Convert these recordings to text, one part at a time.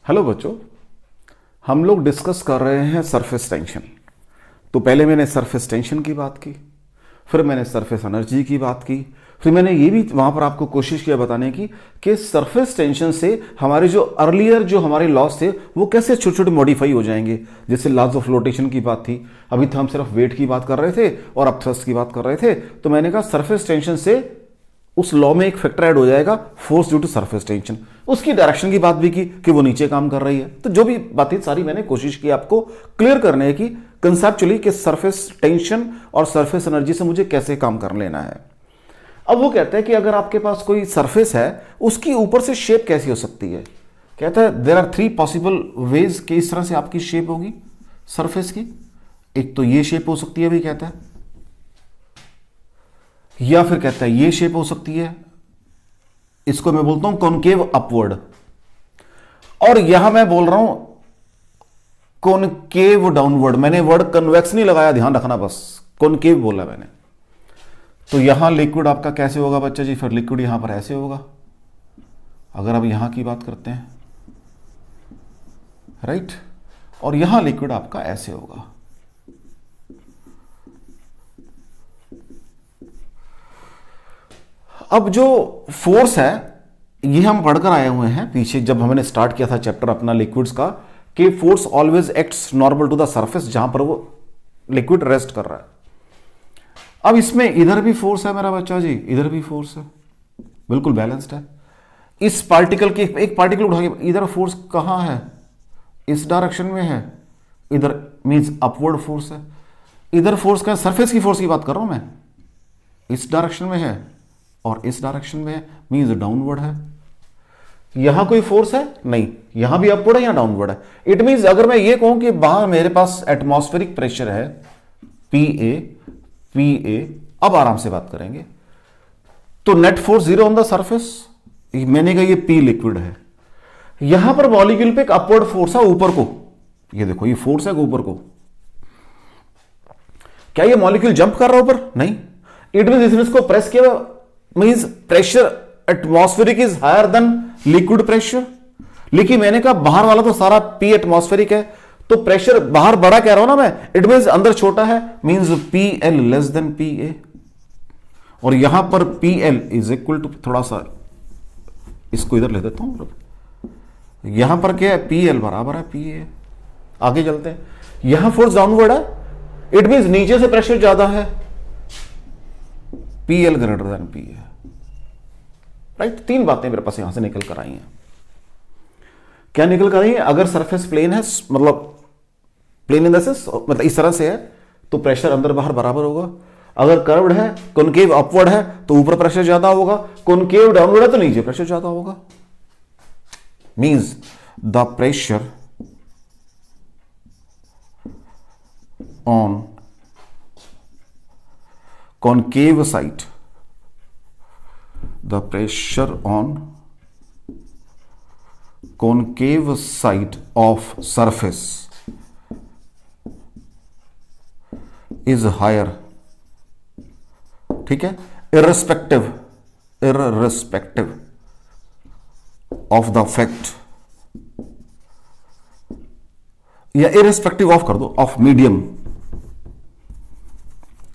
Hello बच्चों, हम लोग डिस्कस कर रहे हैं सरफेस टेंशन। तो पहले मैंने सरफेस टेंशन की बात की, फिर मैंने सरफेस एनर्जी की बात की, फिर मैंने ये भी वहाँ पर आपको कोशिश किया बताने की कि सरफेस टेंशन से हमारे जो अर्लियर जो हमारे लॉस थे वो कैसे छोटे छोटे मॉडिफाई हो जाएंगे। जैसे लॉज ऑफ फ्लोटेशन की बात थी, अभी तो हम सिर्फ वेट की बात कर रहे थे और अब थ्रस्ट की बात कर रहे थे। तो मैंने कहा सरफेस टेंशन से उस लॉ में एक फैक्टर ऐड हो जाएगा, force due to surface tension. उसकी डायरेक्शन की बात भी की कि वो नीचे काम कर रही है। तो जो भी बातें सारी मैंने कोशिश की आपको क्लियर करने की कंसेप्चुअली कि सरफेस टेंशन और सरफेस एनर्जी से मुझे कैसे काम कर लेना है। अब वो कहते हैं कि अगर आपके पास कोई सरफेस है, उसकी ऊपर से शेप कैसी हो सकती है। कहता है देयर आर 3 पॉसिबल वेज कि इस तरह से आपकी शेप होगी सरफेस की। एक तो ये शेप हो सकती है, भी कहता है, या फिर कहता है ये शेप हो सकती है, इसको मैं बोलता हूं कॉनकेव अपवर्ड, और यहां मैं बोल रहा हूं कॉनकेव डाउनवर्ड। मैंने वर्ड कन्वेक्स नहीं लगाया, ध्यान रखना, बस कॉनकेव बोला मैंने। तो यहां लिक्विड आपका कैसे होगा बच्चा जी? फिर लिक्विड यहां पर ऐसे होगा। अगर अब यहां की बात करते हैं, राइट, और यहां लिक्विड आपका ऐसे होगा। अब जो फोर्स है ये हम पढ़कर आए हुए हैं पीछे, जब हमने स्टार्ट किया था चैप्टर अपना लिक्विड्स का, कि force always acts normal to the surface, जहां पर वो लिक्विड रेस्ट कर रहा है। अब इसमें इधर भी फोर्स है मेरा बच्चा जी, इधर भी फोर्स है, बिल्कुल बैलेंस्ड है। इस पार्टिकल के एक पार्टिकल उठा के इधर फोर्स कहां है? इस डायरेक्शन में है, इधर मींस अपवर्ड फोर्स है। इधर फोर्स का, सरफेस की फोर्स की बात कर रहा हूं मैं, इस डायरेक्शन में है और इस डायरेक्शन में है, मींस डाउनवर्ड है। यहां कोई फोर्स है नहीं, यहां भी अपवर्ड है, यहां डाउनवर्ड है। इट मींस अगर मैं ये कहूं कि बाहर मेरे पास एटमॉस्फेरिक प्रेशर है पी ए, अब आराम से बात करेंगे, तो net force 0 on the surface. मैंने कहा ये पी लिक्विड है, यहां पर मॉलिक्यूल पे एक अपवर्ड फोर्स है ऊपर को, ये देखो ये फोर्स है ऊपर को। क्या ये मॉलिक्यूल जंप कर रहा है ऊपर? नहीं। इट मींस इसने इसको प्रेस किया, means pressure atmospheric is higher than liquid pressure. लेकिन मैंने कहा बाहर वाला तो सारा पी एटमॉस्फेरिक है, तो प्रेशर बाहर बड़ा कह रहा हूं ना मैं, इट मींस अंदर छोटा है, means P L less than P A. और यहां पर P L is equal to, थोड़ा सा इसको इधर ले देता हूं, यहां पर क्या है, पी एल बराबर है पी ए। आगे चलते हैं, यहां फोर्स डाउनवर्ड है, इट मींस नीचे से प्रेशर ज्यादा है, P L greater than P ए, राइट। 3 बातें मेरे पास यहां से निकल कर आई हैं। क्या निकल कर आई है? अगर सरफेस प्लेन है, मतलब प्लेन इन द सेंस मतलब इस तरह से है, तो प्रेशर अंदर बाहर बराबर होगा। अगर कर्व्ड है, कॉनकेव अपवर्ड है, तो ऊपर प्रेशर ज्यादा होगा, कॉनकेव डाउनवर्ड है तो नीचे प्रेशर ज्यादा होगा। Means the pressure on concave side, the pressure on concave side of surface is higher, ठीक है, irrespective of the fact, या irrespective of कर दो, of medium,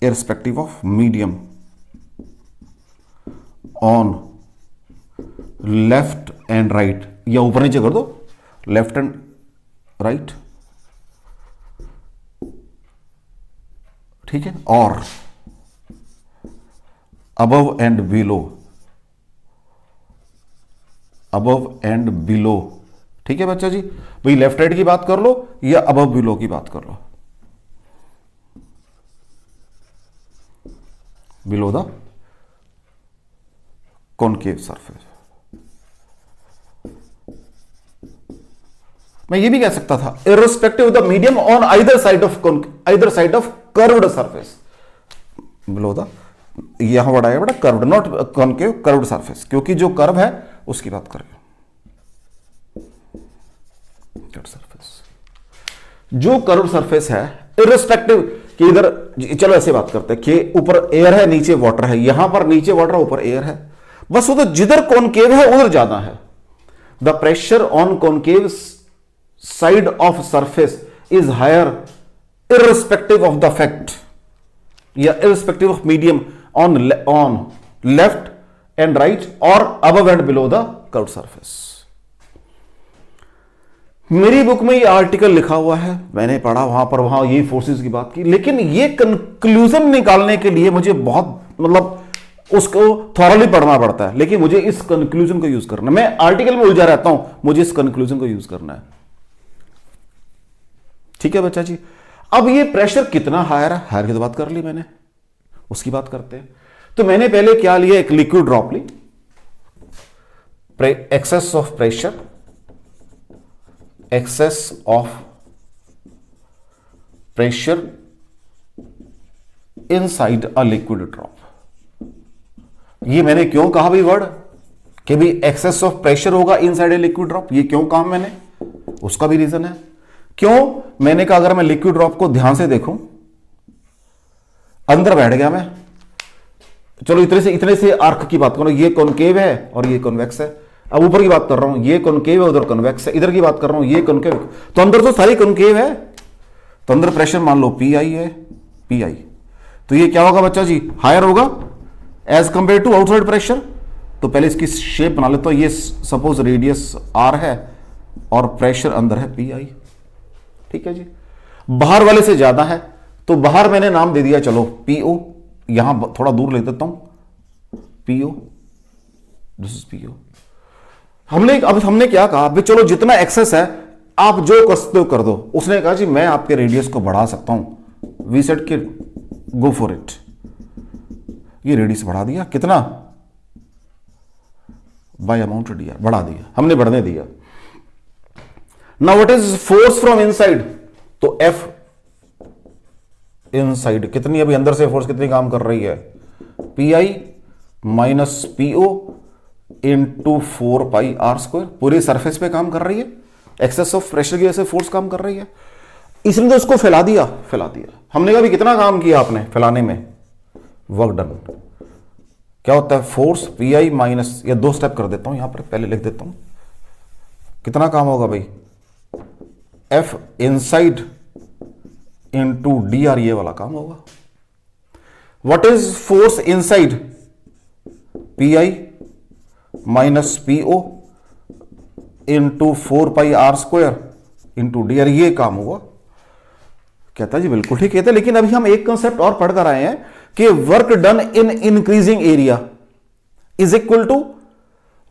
irrespective of medium on left and right, या ऊपर नीचे कर दो, लेफ्ट एंड राइट, ठीक है, और above and below, above and below, ठीक है बच्चा जी। भाई लेफ्ट राइट की बात कर लो या above below की बात कर लो, below the concave surface। मैं ये भी कह सकता था irrespective of the medium on either side of curved surface, below the, यहां बड़ा है बड़ा curved, not concave, curved surface, क्योंकि जो कर्व है उसकी बात करें, सरफेस जो कर्व्ड सरफेस है, irrespective कि इधर, चलो ऐसे बात करते हैं कि ऊपर एयर है नीचे वाटर है, यहां पर नीचे वाटर ऊपर एयर है, बस वो तो जिधर कॉनकेव है उधर ज्यादा है। The pressure on concave side of surface is higher irrespective of the fact या irrespective of medium on left and right और above and below the curve surface. मेरी बुक में ये आर्टिकल लिखा हुआ है, मैंने पढ़ा वहां ये फोर्सेस की बात की, लेकिन ये कंक्लूजन निकालने के लिए मुझे बहुत मतलब उसको थॉरली पढ़ना पड़ता है, लेकिन मुझे इस कंक्लूजन को यूज करना, मैं आर्टिकल में उलझा रहता हूं, मुझे इस कंक्लूजन को यूज करना है। ठीक है बच्चा जी। अब ये प्रेशर कितना हायर है, हायर की तो बात कर ली मैंने, उसकी बात करते हैं। तो मैंने पहले क्या लिया, एक लिक्विड ड्रॉप ली, excess of pressure, excess of pressure inside a liquid drop. ये मैंने क्यों कहा भाई वर्ड कि भाई एक्सेस ऑफ प्रेशर होगा इनसाइड ए लिक्विड ड्रॉप, ये क्यों कहा मैंने, उसका भी रीजन है। क्यों मैंने कहा, अगर मैं लिक्विड ड्रॉप को ध्यान से देखूं, अंदर बैठ गया मैं, चलो इतने से आर्क की बात करो, ये कॉनकेव है और ये कॉन्वेक्स है। अब ऊपर की बात कर रहा हूं, ये कॉनकेव है उधर कॉन्वेक्स है, इधर की बात कर रहा हूं ये कॉनकेव, तो अंदर तो सारी कॉनकेव है, तो अंदर प्रेशर मान लो पी आई है, पी आई, तो ये क्या होगा बच्चा जी, हायर होगा as compared to outside pressure. तो पहले इसकी शेप बना लेता हूं, ये सपोज रेडियस आर है और प्रेशर अंदर है पी आई। ठीक है जी, बाहर वाले से ज्यादा है तो बाहर मैंने नाम दे दिया चलो पीओ, यहां थोड़ा दूर ले देता हूं पीओ, दिस इज पीओ। हमने क्या कहा भाई, चलो जितना एक्सेस है आप जो करते हो कर दो। उसने कहा जी मैं आपके रेडियस को बढ़ा सकता हूं, वी सेड कि गो फॉर इट। ये रेडियस बढ़ा दिया, कितना, बाय अमाउंट दिया, बढ़ा दिया, हमने बढ़ने दिया। Now what is force from inside, तो एफ इनसाइड कितनी, अभी अंदर से फोर्स कितनी काम कर रही है, P I minus PO into 4 pi r square, पूरी सरफेस पे काम कर रही है, एक्सेस ऑफ प्रेशर की वजह से फोर्स काम कर रही है, इसलिए तो उसको फैला दिया। हमने कहा भी कितना काम किया आपने फैलाने में, वर्क डन। क्या होता है, फोर्स पी आई माइनस, या दो स्टेप कर देता हूं यहां पर, पहले लिख देता हूं कितना काम होगा भाई, F inside into D R, ये वाला काम होगा। What is force inside, P I minus PO into 4 pi r square into D R, ये काम हुआ। कहता जी बिल्कुल ठीक कहते, लेकिन अभी हम एक कंसेप्ट और पढ़ कर आए हैं कि work done in increasing area is equal to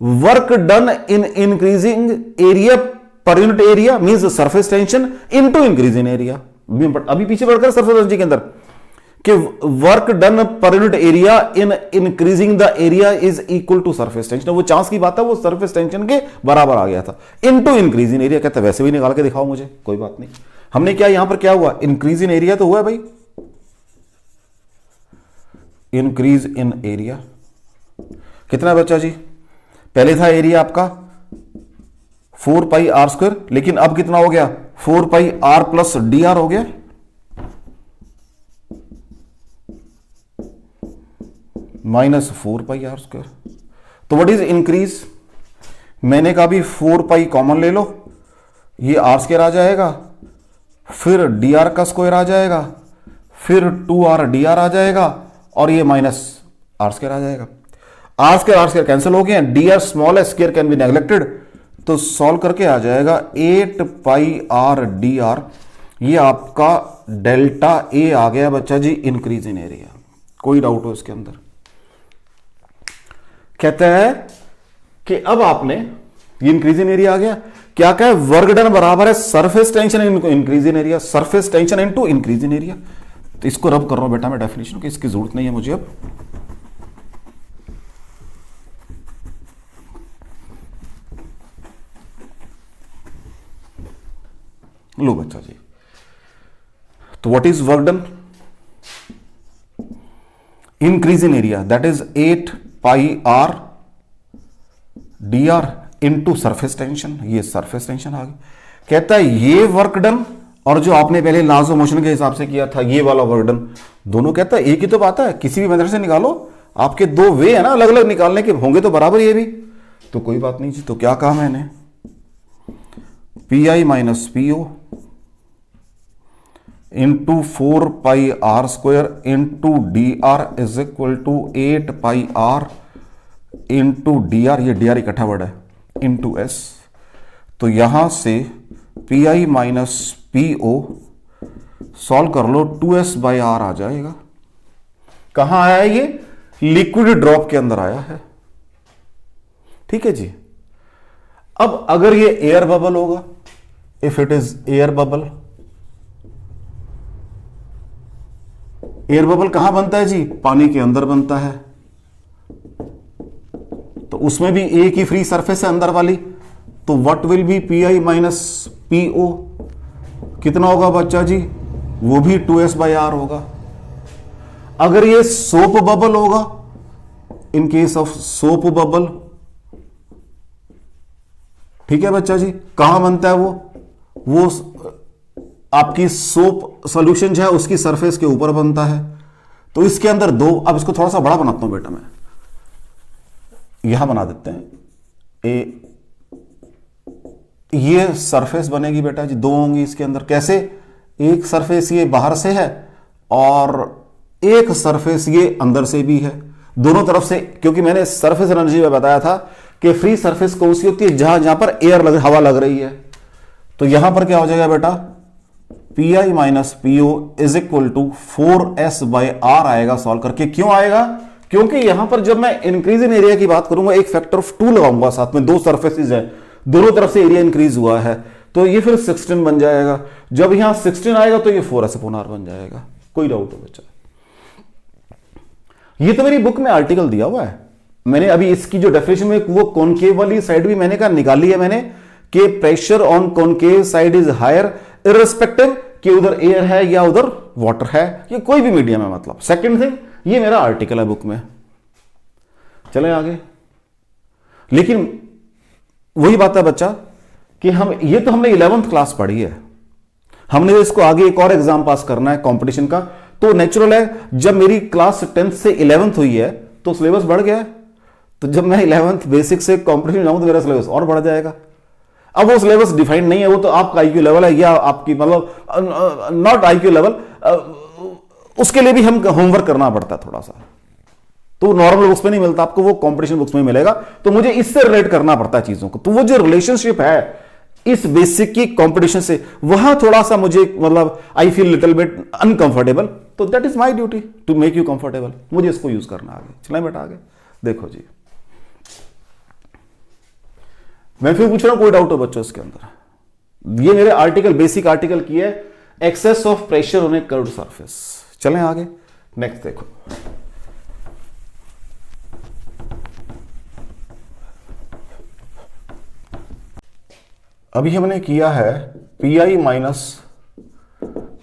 work done in increasing area per unit area means surface tension into increasing area. अभी पीछे बढ़कर सरफेस टेंशन के अंदर कि work done per unit area in increasing the area is equal to surface tension. वो chance की बात है, वो सरफेस टेंशन के बराबर आ गया था, इनटू इंक्रीजिंग एरिया। कहता वैसे भी निकाल के दिखाओ मुझे, कोई बात नहीं। हमने क्या यहां पर क्या हुआ, इंक्रीज इन एरिया तो हुआ भाई, इंक्रीज इन एरिया कितना बच्चा जी, पहले था एरिया आपका 4 पाई आर स्क्वायर, लेकिन अब कितना हो गया 4 pi are plus D R हो गया, माइनस 4 पाई आर स्क्वायर। तो व्हाट इज इंक्रीज, मैंने कहा भी 4 पाई कॉमन ले लो, ये आर स्क्वायर आ जाएगा, फिर डी आर का स्क्वायर आ जाएगा, फिर 2r डी आर आ जाएगा, और ये माइनस आर स्क्वायर आ जाएगा। आर स्क्वायर कैंसिल हो गए, डी आर स्मॉल है, स्क्वायर कैन बी नेग्लेक्टेड, तो सॉल्व करके आ जाएगा 8 पाई आर डी आर। ये आपका डेल्टा ए आ गया बच्चा जी, इंक्रीज इन एरिया। कोई डाउट हो इसके अंदर? कहते हैं कि अब आपने ये इंक्रीज इन एरिया आ गया, क्या क्या है, वर्क डन बराबर है surface tension into increase in area, surface tension into increase in area. तो इसको रब कर रहा हूं बेटा मैं डेफिनेशन की, इसकी जरूरत नहीं है मुझे अब। लो बच्चा जी, तो what is work done, increase in area that is 8 pi R D R into surface tension, ये सरफेस टेंशन आ गई। कहता है ये वर्क डन और जो आपने पहले लॉज ऑफ मोशन के हिसाब से किया था ये वाला वर्क डन, दोनों कहता है एक ही तो बात है, किसी भी मेथड से निकालो, आपके दो वे है ना अलग अलग निकालने के, होंगे तो बराबर ये भी, तो कोई बात नहीं जी। तो क्या कहा मैंने, P I minus P O into 4πr² into D R is equal to 8πr into D R, ये डी आर इकट्ठा वर्ड है, इंटू एस। तो यहां से P I minus P O solve कर लो, 2s/r आ जाएगा। कहां आया है ये? लिक्विड ड्रॉप के अंदर आया है। ठीक है जी। अब अगर ये एयर बबल होगा, if it is air bubble, air bubble कहां बनता है जी? पानी के अंदर बनता है। तो उसमें भी एक ही फ्री सरफेस है अंदर वाली, तो what will be P I minus P O, कितना होगा बच्चा जी? वो भी 2s/r होगा। अगर ये सोप बबल होगा, in case of soap bubble, ठीक है बच्चा जी, कहां बनता है वो आपकी सोप सॉल्यूशन जो है उसकी सरफेस के ऊपर बनता है। तो इसके अंदर दो, अब इसको थोड़ा सा बड़ा बनाता हूं बेटा, मैं यहां बना देते हैं। ये सरफेस बनेगी बेटा जी, दो होंगी इसके अंदर। कैसे? एक सरफेस ये बाहर से है और एक सरफेस ये अंदर से भी है, दोनों तरफ से। क्योंकि मैंने सरफेस एनर्जी में बताया था कि फ्री सरफेस कौन सी होती है? जहां पर हवा लग रही है। तो यहां पर क्या हो जाएगा बेटा? P I minus P O is equal to 4s/r आएगा सॉल्व करके। क्यों आएगा? क्योंकि यहां पर जब मैं इंक्रीज इन एरिया की बात करूंगा, एक फैक्टर ऑफ 2 लगाऊंगा साथ में, दो सरफेसेस है, दोनों तरफ से एरिया इंक्रीज हुआ है, तो ये फिर 16 बन जाएगा। जब यहां 16 आएगा तो ये 4s/r बन जाएगा। कोई डाउट हो बच्चा? ये तो मेरी बुक में आर्टिकल दिया हुआ है। मैंने अभी इसकी जो डेफिनेशन में वो कॉनकेव वाली साइड भी मैंने कहा निकाली है मैंने, कि pressure on concave side is higher irrespective कि उधर एयर है या उधर वाटर है, ये कोई भी मीडियम है। मतलब सेकंड थिंग, ये मेरा आर्टिकल है बुक में। चले आगे। लेकिन वही बात है बच्चा कि हम ये तो हमने 11th क्लास पढ़ी है, हमने इसको आगे एक और एग्जाम पास करना है कंपटीशन का। तो नेचुरल है, जब मेरी क्लास 10th से 11th हुई है तो सिलेबस बढ़ गया है। तो जब मैं 11th बेसिक से कंपटीशन जाऊं तो मेरा सिलेबस और बढ़ जाएगा। अब वो सिलेबस डिफाइंड नहीं है, वो तो आपका आईक्यू लेवल है या आपकी मतलब नॉट आईक्यू लेवल, उसके लिए भी हम होमवर्क करना पड़ता है थोड़ा सा। तो नॉर्मल बुक्स में नहीं मिलता आपको, वो कंपटीशन बुक्स में मिलेगा। तो मुझे इससे रिलेट करना पड़ता है चीजों को। तो वो जो रिलेशनशिप है इस बेसिक की कंपटीशन से, वहां थोड़ा सा मुझे मतलब I feel little bit uncomfortable. तो that is my duty to make you comfortable. मुझे इसको यूज करना आगे। चलें बेटा आगे। देखो जी, मैं फिर पूछ रहा हूं, कोई डाउट हो बच्चों इसके अंदर? ये मेरे आर्टिकल, बेसिक आर्टिकल की है, excess of pressure on a curved surface. चलें आगे। नेक्स्ट देखो, अभी हमने किया है P I minus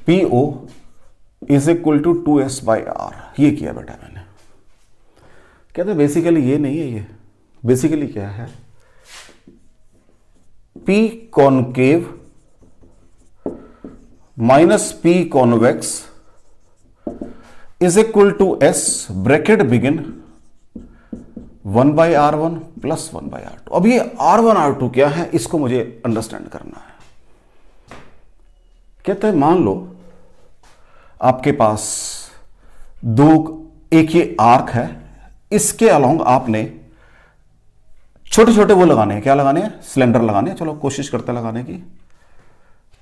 P O is equal to 2s/r। ये किया बेटा मैंने। कहते बेसिकली ये नहीं है, ये बेसिकली क्या है? P concave minus P convex is equal to S bracket begin 1/r1 plus 1/r2। अब ये r1 r2 क्या है, इसको मुझे अंडरस्टैंड करना है। कहते हैं मान लो आपके पास एक ये आर्क है, इसके अलोंग आपने छोटे छोटे वो लगाने हैं, क्या लगाने हैं? सिलेंडर लगाने हैं। चलो कोशिश करते हैं लगाने की।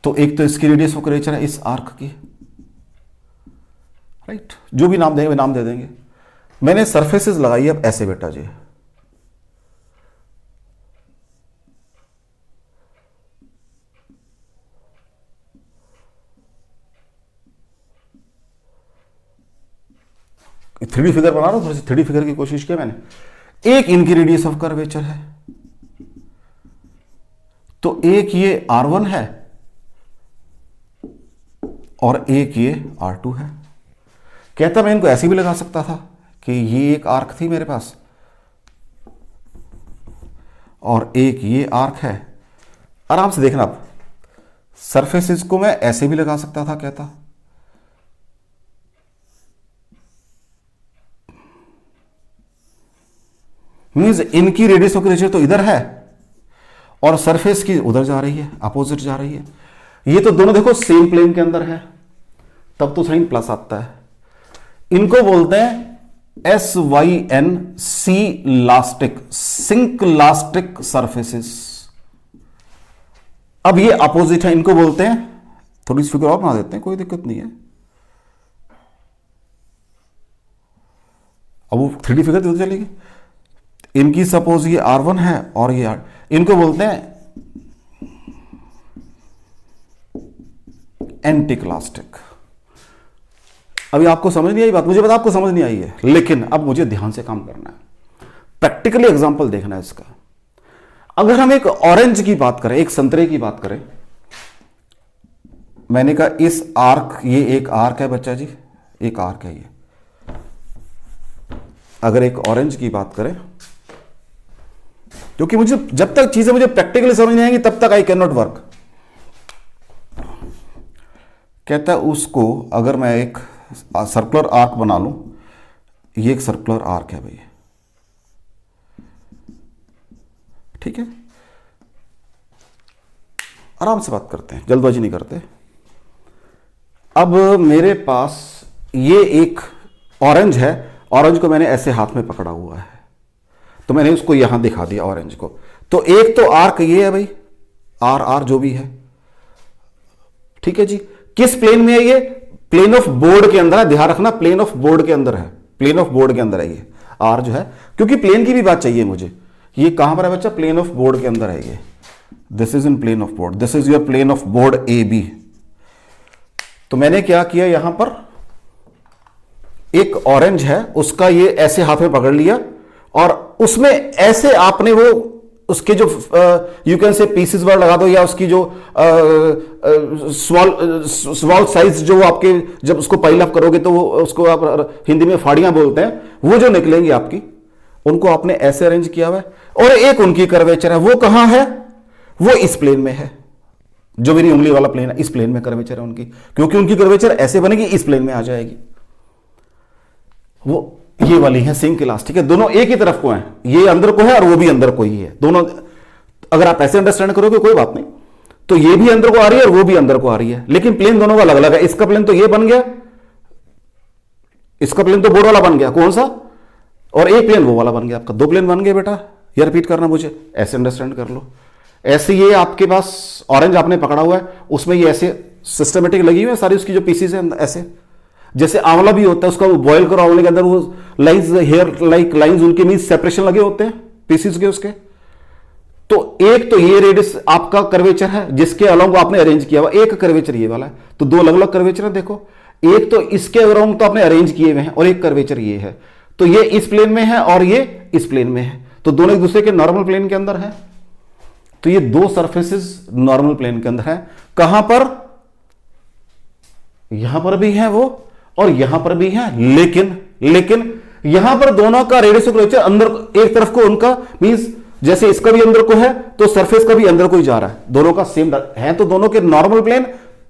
तो एक तो इसकी रेडियस ऑफ कर्वेचर है इस आर्क की, राइट? जो भी नाम देंगे नाम दे देंगे। मैंने सरफेसेस लगाई अब ऐसे बेटा जी, थ्री डी फिगर बना रहा हूं, थोड़ी सी थ्री डी फिगर की कोशिश की मैंने। एक इनकी रेडियस ऑफ कर्वेचर है, तो एक ये R1 है और एक ये R2 है। कहता मैं इनको ऐसे भी लगा सकता था कि ये एक आर्क थी मेरे पास और एक ये आर्क है। आराम से देखना, आप सरफेसेस को मैं ऐसे भी लगा सकता था। कहता मींस इनकी रेडियस ऑफ कर्वेचर तो इधर है और सरफेस की उधर जा रही है, अपोजिट जा रही है। ये तो दोनों देखो सेम प्लेन के अंदर है, तब तो साइन प्लस आता है। इनको बोलते हैं SYN सी लास्टिक, सिंक लास्टिक सरफेसेस। अब ये अपोजिट है, इनको बोलते हैं, थोड़ी सी फिगर और बना देते हैं, कोई दिक्कत नहीं है। अब वो 3D फिगर तो चलेगी। इनकी सपोज ये R1 है और ये R, इनको बोलते हैं एंटीक्लास्टिक। अभी आपको समझ नहीं आई बात, मुझे पता आपको समझ नहीं आई है, लेकिन अब मुझे ध्यान से काम करना है, प्रैक्टिकली एग्जांपल देखना है इसका। अगर हम एक ऑरेंज की बात करें, एक संतरे की बात करें, मैंने कहा इस आर्क, ये एक आर्क है बच्चा जी, एक आर्क है ये। अगर एक ऑरेंज की बात करें, क्योंकि मुझे जब तक चीजें मुझे प्रैक्टिकली समझ नहीं आएंगी तब तक आई कैन नॉट वर्क। कहता है उसको अगर मैं एक सर्कुलर आर्क बना लूं, ये एक सर्कुलर आर्क है भाई, ठीक है। आराम से बात करते हैं, जल्दबाजी नहीं करते। अब मेरे पास ये एक ऑरेंज है, ऑरेंज को मैंने ऐसे हाथ में पकड़ा हुआ है, तो मैंने उसको यहां दिखा दिया ऑरेंज को। तो एक तो आर्क ये है भाई, आर आर जो भी है, ठीक है जी। किस प्लेन में है ये? प्लेन ऑफ बोर्ड के अंदर है, ध्यान रखना, प्लेन ऑफ बोर्ड के अंदर है, प्लेन ऑफ बोर्ड के अंदर है ये आर जो है, क्योंकि प्लेन की भी बात चाहिए मुझे। ये कहां पर है बच्चा? प्लेन ऑफ बोर्ड के अंदर है ये। This is in plane of board, this is your plane of board A B. तो मैंने क्या किया, यहां पर एक ऑरेंज है, उसका ये ऐसे हाथ में पकड़ लिया और उसमें ऐसे आपने वो उसके जो यू कैन से पीसेस वर्ड लगा दो, या उसकी जो स्मॉल साइज जो आपके, जब उसको पाइल अप करोगे तो वो उसको आप हिंदी में फाड़ियां बोलते हैं, वो जो निकलेंगी आपकी, उनको आपने ऐसे अरेंज किया हुआ है। और एक उनकी कर्वेचर है, वो कहां है? वो इस प्लेन में है, जो मेरी उंगली वाला प्लेन है, इस प्लेन में कर्वेचर है उनकी, क्योंकि उनकी कर्वेचर ऐसे बनेगी, इस प्लेन में आ जाएगी। वो ये वाली है सिंक इलास्टिक है, दोनों एक ही तरफ को हैं, ये अंदर को है और वो भी अंदर को ही है, दोनों। अगर आप ऐसे अंडरस्टैंड करोगे कोई बात नहीं, तो ये भी अंदर को आ रही है और वो भी अंदर को आ रही है, लेकिन प्लेन दोनों का अलग अलग है। इसका प्लेन तो ये बन गया, इसका प्लेन तो बोर्ड वाला बन गया, कौन सा, और एक प्लेन वो वाला बन गया आपका, दो प्लेन बन गए बेटा। ये रिपीट करना मुझे, ऐसे अंडरस्टैंड कर लो। ऐसे ये आपके पास ऑरेंज आपने पकड़ा हुआ है, उसमें ये ऐसे सिस्टमेटिक लगी हुई है सारी उसकी जो पीसीज है, ऐसे जैसे आंवला भी होता है, उसका वो बॉयल करो, आंवले के अंदर वो लाइंस, हेयर लाइक लाइंस, उनके मीन सेपरेशन लगे होते हैं पीसीज के उसके। तो एक तो ये रेडियस आपका कर्वेचर है जिसके अलाउंग आपने अरेंज किया हुआ, एक कर्वेचर ये वाला है, तो दो अलग अलग कर्वेचर है। देखो, एक तो इसके अलाउंग तो आपने अरेंज किए हुए हैं और एक कर्वेचर ये है, तो ये इस प्लेन में है और ये इस प्लेन में है, तो दोनों एक दूसरे के नॉर्मल प्लेन के अंदर है। तो ये दो सरफेसेस नॉर्मल प्लेन के अंदर है। कहां पर? यहां पर भी है वो और यहां पर भी है, लेकिन यहां पर दोनों का रेडियस ऑफ कर्वेचर अंदर एक तरफ को उनका मींस, जैसे इसका भी अंदर को है तो सरफेस का भी अंदर को ही जा रहा है, दोनों का सेम है, तो दोनों के normal plane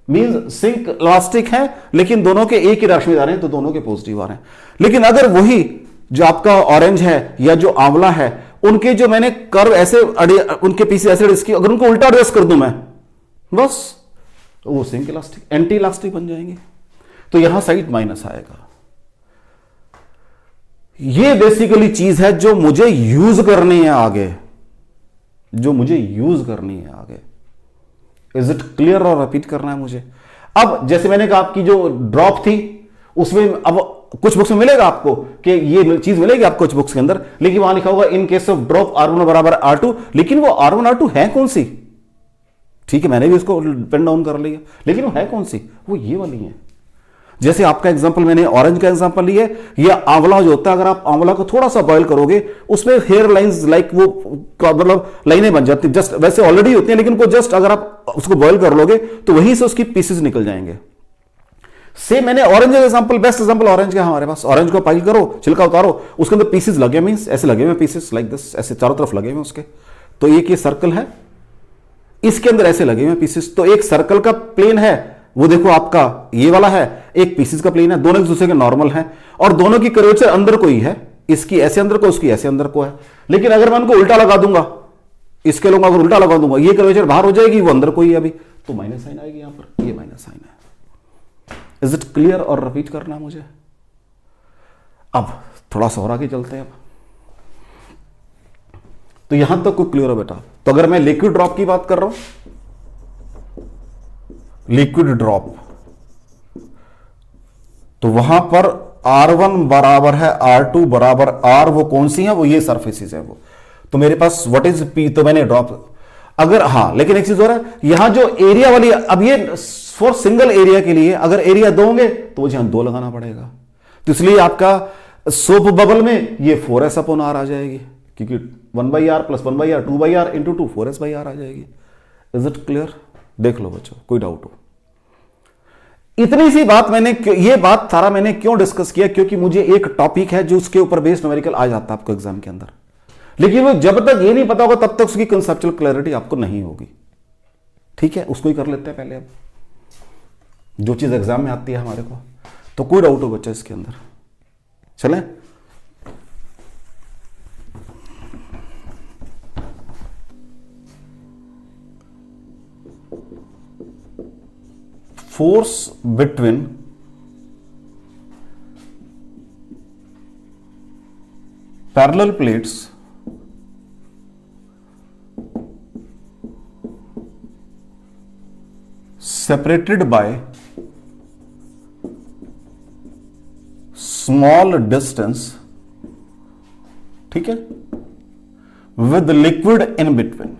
means synclastic है, लेकिन दोनों के एक ही डायरेक्शन में जा रहे हैं, तो दोनों के पॉजिटिव आ रहे हैं। लेकिन अगर वही जो आपका ऑरेंज है या जो आंवला है, उनके जो मैंने कर्व ऐसे उनके पीछे ऐसे इसकी अगर उनको उल्टा एडजस्ट कर दूं मैं, बस वो सिंक इलास्टिक, एंटी इलास्टिक बन जाएंगे। तो यहां साइड माइनस आएगा। ये बेसिकली चीज है जो मुझे यूज करनी है आगे, जो मुझे यूज करनी है आगे। Is it clear? और रिपीट करना है मुझे। अब जैसे मैंने कहा आपकी जो ड्रॉप थी उसमें, अब कुछ बुक्स में मिलेगा आपको कि ये चीज मिलेगी आपको कुछ बुक्स के अंदर, लेकिन वहां लिखा होगा in case of drop R1 बराबर R2, लेकिन वो R1 R2 है कौन सी? ठीक है, मैंने भी उसको पेन डाउन कर लिया, लेकिन वो है कौन सी? वो ये वाली है। जैसे आपका एग्जांपल मैंने ऑरेंज का एग्जांपल लिया, या आंवला जो होता है, अगर आप आंवला को थोड़ा सा बॉयल करोगे, उसमें हेयर लाइंस लाइक वो मतलब लाइनें बन जाती है, जस्ट वैसे ऑलरेडी होती हैं, लेकिन को जस्ट अगर आप उसको बॉयल कर लोगे तो वहीं से उसकी पीसेस निकल जाएंगे। सेम मैंने orange example, best example orange का हमारे पास। ऑरेंज को पाइल करो, छिलका उतारो, उसके अंदर पीसेस लगे, मींस ऐसे लगे हुए पीसेस लाइक दिस, ऐसे चारों तरफ लगे हुए उसके। तो एक ये सर्कल है, इसके अंदर ऐसे लगे हुए पीसेस, तो एक सर्कल का प्लेन है, वो देखो आपका ये वाला है, एक पीसेस का प्लेन है, दोनों एक दूसरे के नॉर्मल हैं और दोनों की कर्वेचर अंदर को ही है, इसकी ऐसे अंदर को, उसकी ऐसे अंदर को है। लेकिन अगर मैं उनको उल्टा लगा दूंगा इसके लोग अगर उल्टा लगा दूंगा, ये कर्वेचर बाहर हो जाएगी, वो अंदर कोई अभी, तो माइनस साइन आएगी यहां पर, ये माइनस साइन है। Is it clear? और रिपीट करना मुझे। अब थोड़ा सा और आगे चलते हैं। अब तो यहां तक कोई क्लियर हो बेटा? तो अगर मैं लिक्विड ड्रॉप की बात कर रहा हूं, लिक्विड ड्रॉप, तो वहां पर R1 बराबर है R2 बराबर R, वो कौन सी है? वो ये सरफेसेस है वो। तो मेरे पास व्हाट इज P, तो मैंने ड्रॉप, अगर हाँ, लेकिन एक चीज हो रहा है यहां जो एरिया वाली, अब ये फॉर सिंगल एरिया के लिए अगर एरिया दोगे तो मुझे यहां 2 लगाना पड़ेगा, तो इसलिए आपका सोप बबल में ये 4s अपॉन R आ जाएगी, क्योंकि 1/r plus 1/r 2/r into 2 4s/r आ जाएगी। Is it clear? देख लो बच्चों, कोई डाउट हो? इतनी सी बात मैंने, ये बात सारा मैंने क्यों डिस्कस किया? क्योंकि मुझे एक टॉपिक है जो उसके ऊपर बेस्ड न्यूमेरिकल आ जाता है आपको एग्जाम के अंदर, लेकिन वो जब तक ये नहीं पता होगा तब तक उसकी कंसेप्चुअल क्लैरिटी आपको नहीं होगी। ठीक है, उसको ही कर लेते हैं पहले। अब जो चीज एग्जाम में आती है हमारे को, तो कोई डाउट हो बच्चा इसके अंदर? चलें, force between parallel plates separated by small distance, ठीक है, with liquid in between,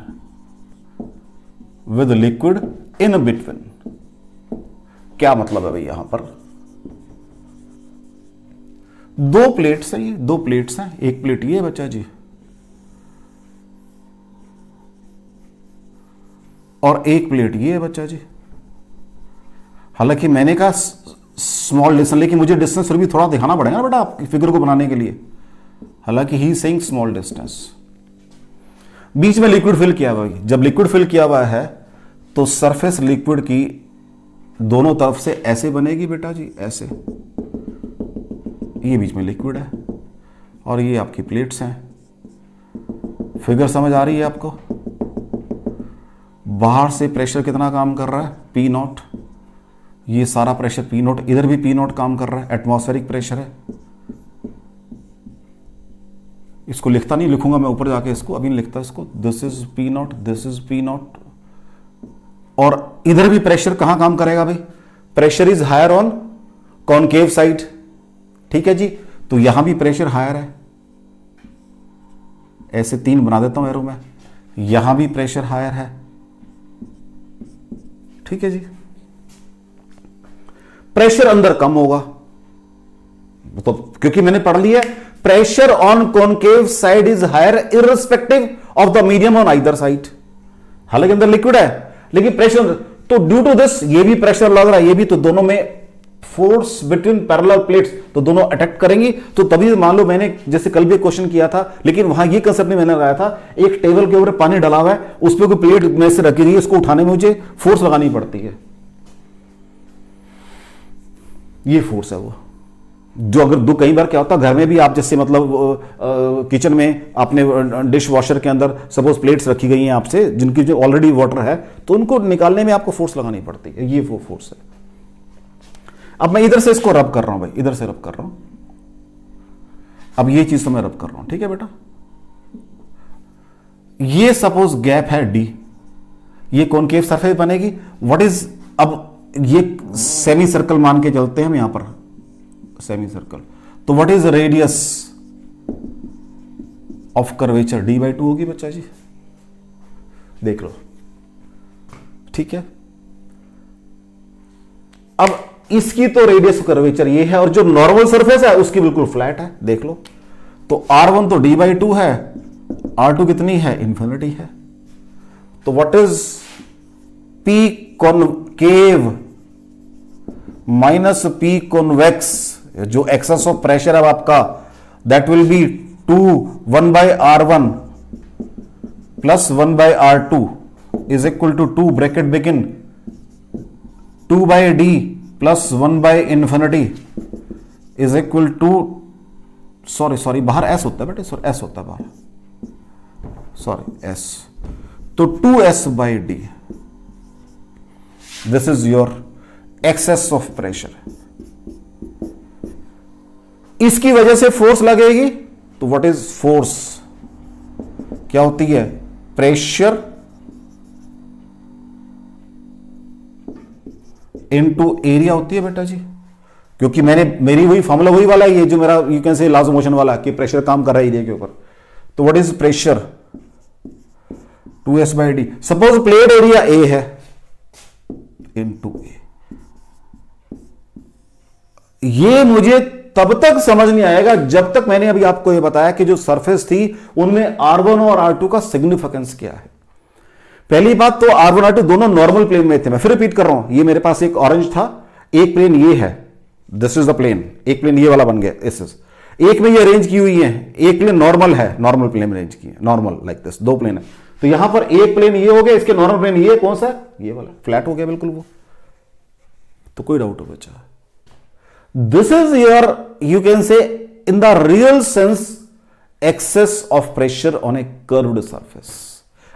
with liquid in between। क्या मतलब है भाई? यहां पर 2 प्लेट्स हैं, ये 2 प्लेट्स हैं, एक प्लेट ये है बच्चा जी, और एक प्लेट ये है बच्चा जी। हालांकि मैंने कहा स्मॉल डिस्टेंस, लेकिन मुझे डिस्टेंस फिर भी थोड़ा दिखाना पड़ेगा ना बेटा आपकी फिगर को बनाने के लिए। हालांकि ही सेइंग स्मॉल डिस्टेंस, बीच में लिक्विड फिल किया हुआ है। जब लिक्विड फिल किया हुआ है तो सरफेस लिक्विड की दोनों तरफ से ऐसे बनेगी बेटा जी, ऐसे। ये बीच में लिक्विड है और ये आपकी प्लेट्स हैं। फिगर समझ आ रही है आपको? बाहर से प्रेशर कितना काम कर रहा है? P0। ये सारा प्रेशर P0, इधर भी P0 काम कर रहा है, एटमॉस्फेरिक प्रेशर है। इसको लिखता नहीं, लिखूंगा मैं ऊपर जाके, इसको अभी नहीं लिखता इसको। This is P0, this is P0। और इधर भी प्रेशर कहां काम करेगा भाई? Pressure is higher on concave side, ठीक है जी। तो यहां भी प्रेशर हायर है, ऐसे 3 बना देता हूं एरो में। यहां भी प्रेशर हायर है, ठीक है जी। प्रेशर अंदर कम होगा, तो क्योंकि मैंने पढ़ लिया pressure on concave side is higher irrespective of the medium on either side. हालांकि अंदर लिक्विड है लेकिन प्रेशर, तो ड्यू टू दिस ये भी प्रेशर लग रहा है, ये भी, तो दोनों में फोर्स बिटवीन पैरेलल प्लेट्स, तो दोनों अटैक करेंगी। तो तभी मान लो मैंने जैसे कल भी क्वेश्चन किया था, लेकिन वहां ये कंसेप्ट नहीं मैंने लगाया था, एक टेबल के ऊपर पानी डाला हुआ है, उस पर कोई प्लेट में से रखी गई है, इसको उठाने में मुझे फोर्स लगानी पड़ती है। ये फोर्स है वो, जो अगर दो कई बार क्या होता है घर में भी आप जैसे मतलब किचन में आपने डिश वॉशर के अंदर सपोज प्लेट्स रखी गई हैं आपसे जिनकी जो ऑलरेडी वाटर है, तो उनको निकालने में आपको फोर्स लगानी पड़ती है। ये वो फोर्स है। अब मैं इधर से इसको रब कर रहा हूं भाई, इधर से रब कर रहा हूं। अब ये चीज तो मैं रब कर रहा हूं, ठीक है बेटा। ये सपोज गैप है डी, ये कॉनकेव सरफेस बनेगी। व्हाट इज, अब ये सेमी सर्कल मान के चलते हैं हम यहां पर, सेमी सर्कल। तो what is radius of curvature? d/2 होगी बच्चा जी, देख लो, ठीक है। अब इसकी तो रेडियस ऑफ कर्वेचर ये है, और जो नॉर्मल सरफेस है उसकी बिल्कुल फ्लैट है, देख लो। तो r1 तो d/2 है, r2 कितनी है? इन्फिनिटी है। तो what is p concave minus p convex, जो एक्सेस ऑफ प्रेशर है आपका, that will be 1/r1 plus 1/r2 is equal to 2 bracket begin 2/d plus 1/infinity is equal to, sorry बाहर s होता है बेटे, सॉरी s होता है बाहर, सॉरी s तो 2s/d, this is your excess of pressure. इसकी वजह से फोर्स लगेगी, तो व्हाट इज फोर्स, क्या होती है, प्रेशर इनटू एरिया होती है बेटा जी। क्योंकि मेरी वही फॉर्मूला वही वाला ही है जो मेरा you can say laws of motion वाला, कि प्रेशर काम कर रहा है एरिया के ऊपर। तो what is pressure, 2s/d। Suppose plate area A है इनटू ए। ये मुझे तब तक समझ नहीं आएगा जब तक मैंने अभी आपको ये बताया कि जो सरफेस थी उनमें R1 और R2 का सिग्निफिकेंस क्या है। पहली बात तो R1 R2 दोनों नॉर्मल प्लेन में थे। मैं फिर रिपीट कर रहा हूं, ये मेरे पास एक ऑरेंज था, एक प्लेन ये है, दिस इज द प्लेन, एक प्लेन ये वाला बन गया, एक में ये अरेंज की हुई है, एक प्लेन नॉर्मल है, नॉर्मल प्लेन में अरेंज की है, नॉर्मल लाइक दिस, दो प्लेन है। तो यहां पर एक प्लेन ये हो गया, इसके नॉर्मल प्लेन ये कौन सा है, ये वाला, फ्लैट हो गया बिल्कुल वो। तो कोई डाउट हो बच्चा, this is your you can say in the real sense excess of pressure on a curved surface.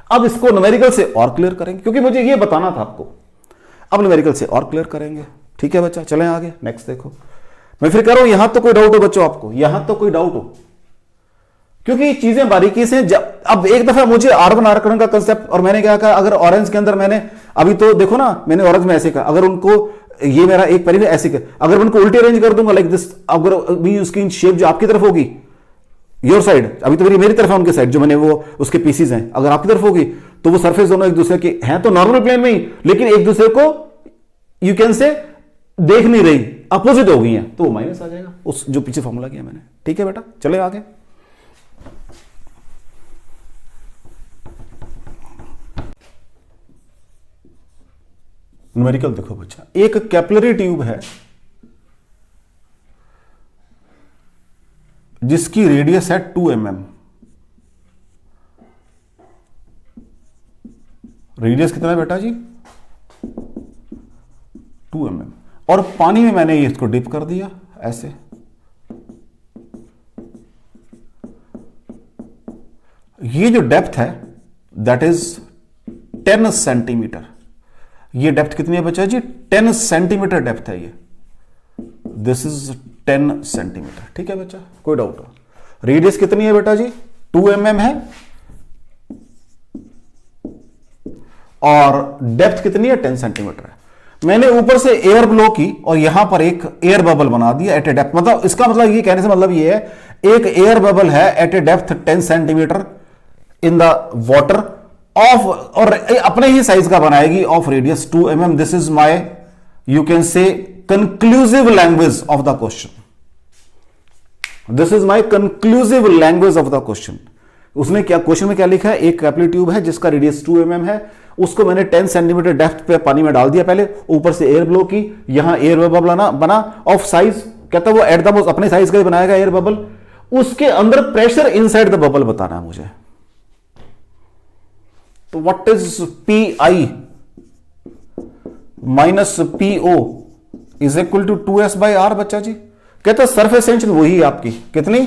अब इसको न्यूमेरिकल से और क्लियर करेंगे, क्योंकि मुझे ये बताना था आपको। अब न्यूमेरिकल से और क्लियर करेंगे, ठीक है बच्चा। चलें आगे, नेक्स्ट देखो। मैं फिर कह रहा हूं, यहां तो कोई डाउट हो बच्चों आपको, यहां तो कोई डाउट हो, क्योंकि चीजें बारीकी से अब एक दफा मुझे R1 R का कंसेप्ट, और मैंने क्या कहा, अगर ऑरेंज के अंदर मैंने अभी तो देखो ना, मैंने ऑरेंज में ऐसे कहा, अगर उनको ये मेरा एक पैरी ऐसे कर, अगर उनको उल्टे अरेंज कर दूंगा लाइक दिस, अगर भी उसकी शेप जो आपकी तरफ होगी, योर साइड, अभी तो मेरी तरफ है, उनके साइड जो मैंने वो उसके पीसीज हैं, अगर आपकी तरफ होगी तो वो सरफेस दोनों एक दूसरे के हैं तो नॉर्मल प्लेन में ही, लेकिन एक दूसरे को यू कैन से देख नहीं रही, अपोजिट हो गई हैं, तो वो माइनस आ जाएगा उस जो पीछे फॉर्मूला किया मैंने। ठीक है बेटा, चले आगे। न्यूमेरिकल देखो बच्चा, एक कैपिलरी ट्यूब है जिसकी रेडियस है 2 mm। रेडियस कितना है बेटा जी, 2 mm। और पानी में मैंने इसको डिप कर दिया ऐसे, ये जो डेप्थ है दैट इज 10 सेंटीमीटर। ये डेप्थ कितनी है बच्चा जी, 10 सेंटीमीटर डेप्थ है ये, दिस इज 10 सेंटीमीटर। ठीक है बच्चा, कोई डाउट हो। रेडियस कितनी है बेटा जी, 2 mm है, और डेप्थ कितनी है, 10 सेंटीमीटर है। मैंने ऊपर से एयर ब्लो की और यहां पर एक एयर बबल बना दिया एट ए डेप्थ, मतलब इसका मतलब ये कहने से मतलब ये है, एक एयर बबल है at a depth 10 centimetre in the water of, और अपने ही साइज का बनाएगी, of radius 2 mm। This is my you can say conclusive language of the question, this is my conclusive language of the question. उसने क्या question में क्या लिखा है, एक कैपिलरी ट्यूब है जिसका रेडियस 2 mm है, उसको मैंने 10 सेंटीमीटर डेप्थ पे पानी में डाल दिया पहले, ऊपर से एयर ब्लो की, यहां एयर बबल बना ऑफ साइज, कहता वो एट द मोस्ट अपने साइज का ही बनाएगा एयर बबल, उसके अंदर प्रेशर इनसाइड द बबल बताना है मुझे। तो what is PI minus PO is equal to 2s/r बच्चा जी। कहता सरफेस टेंशन वही है आपकी, कितनी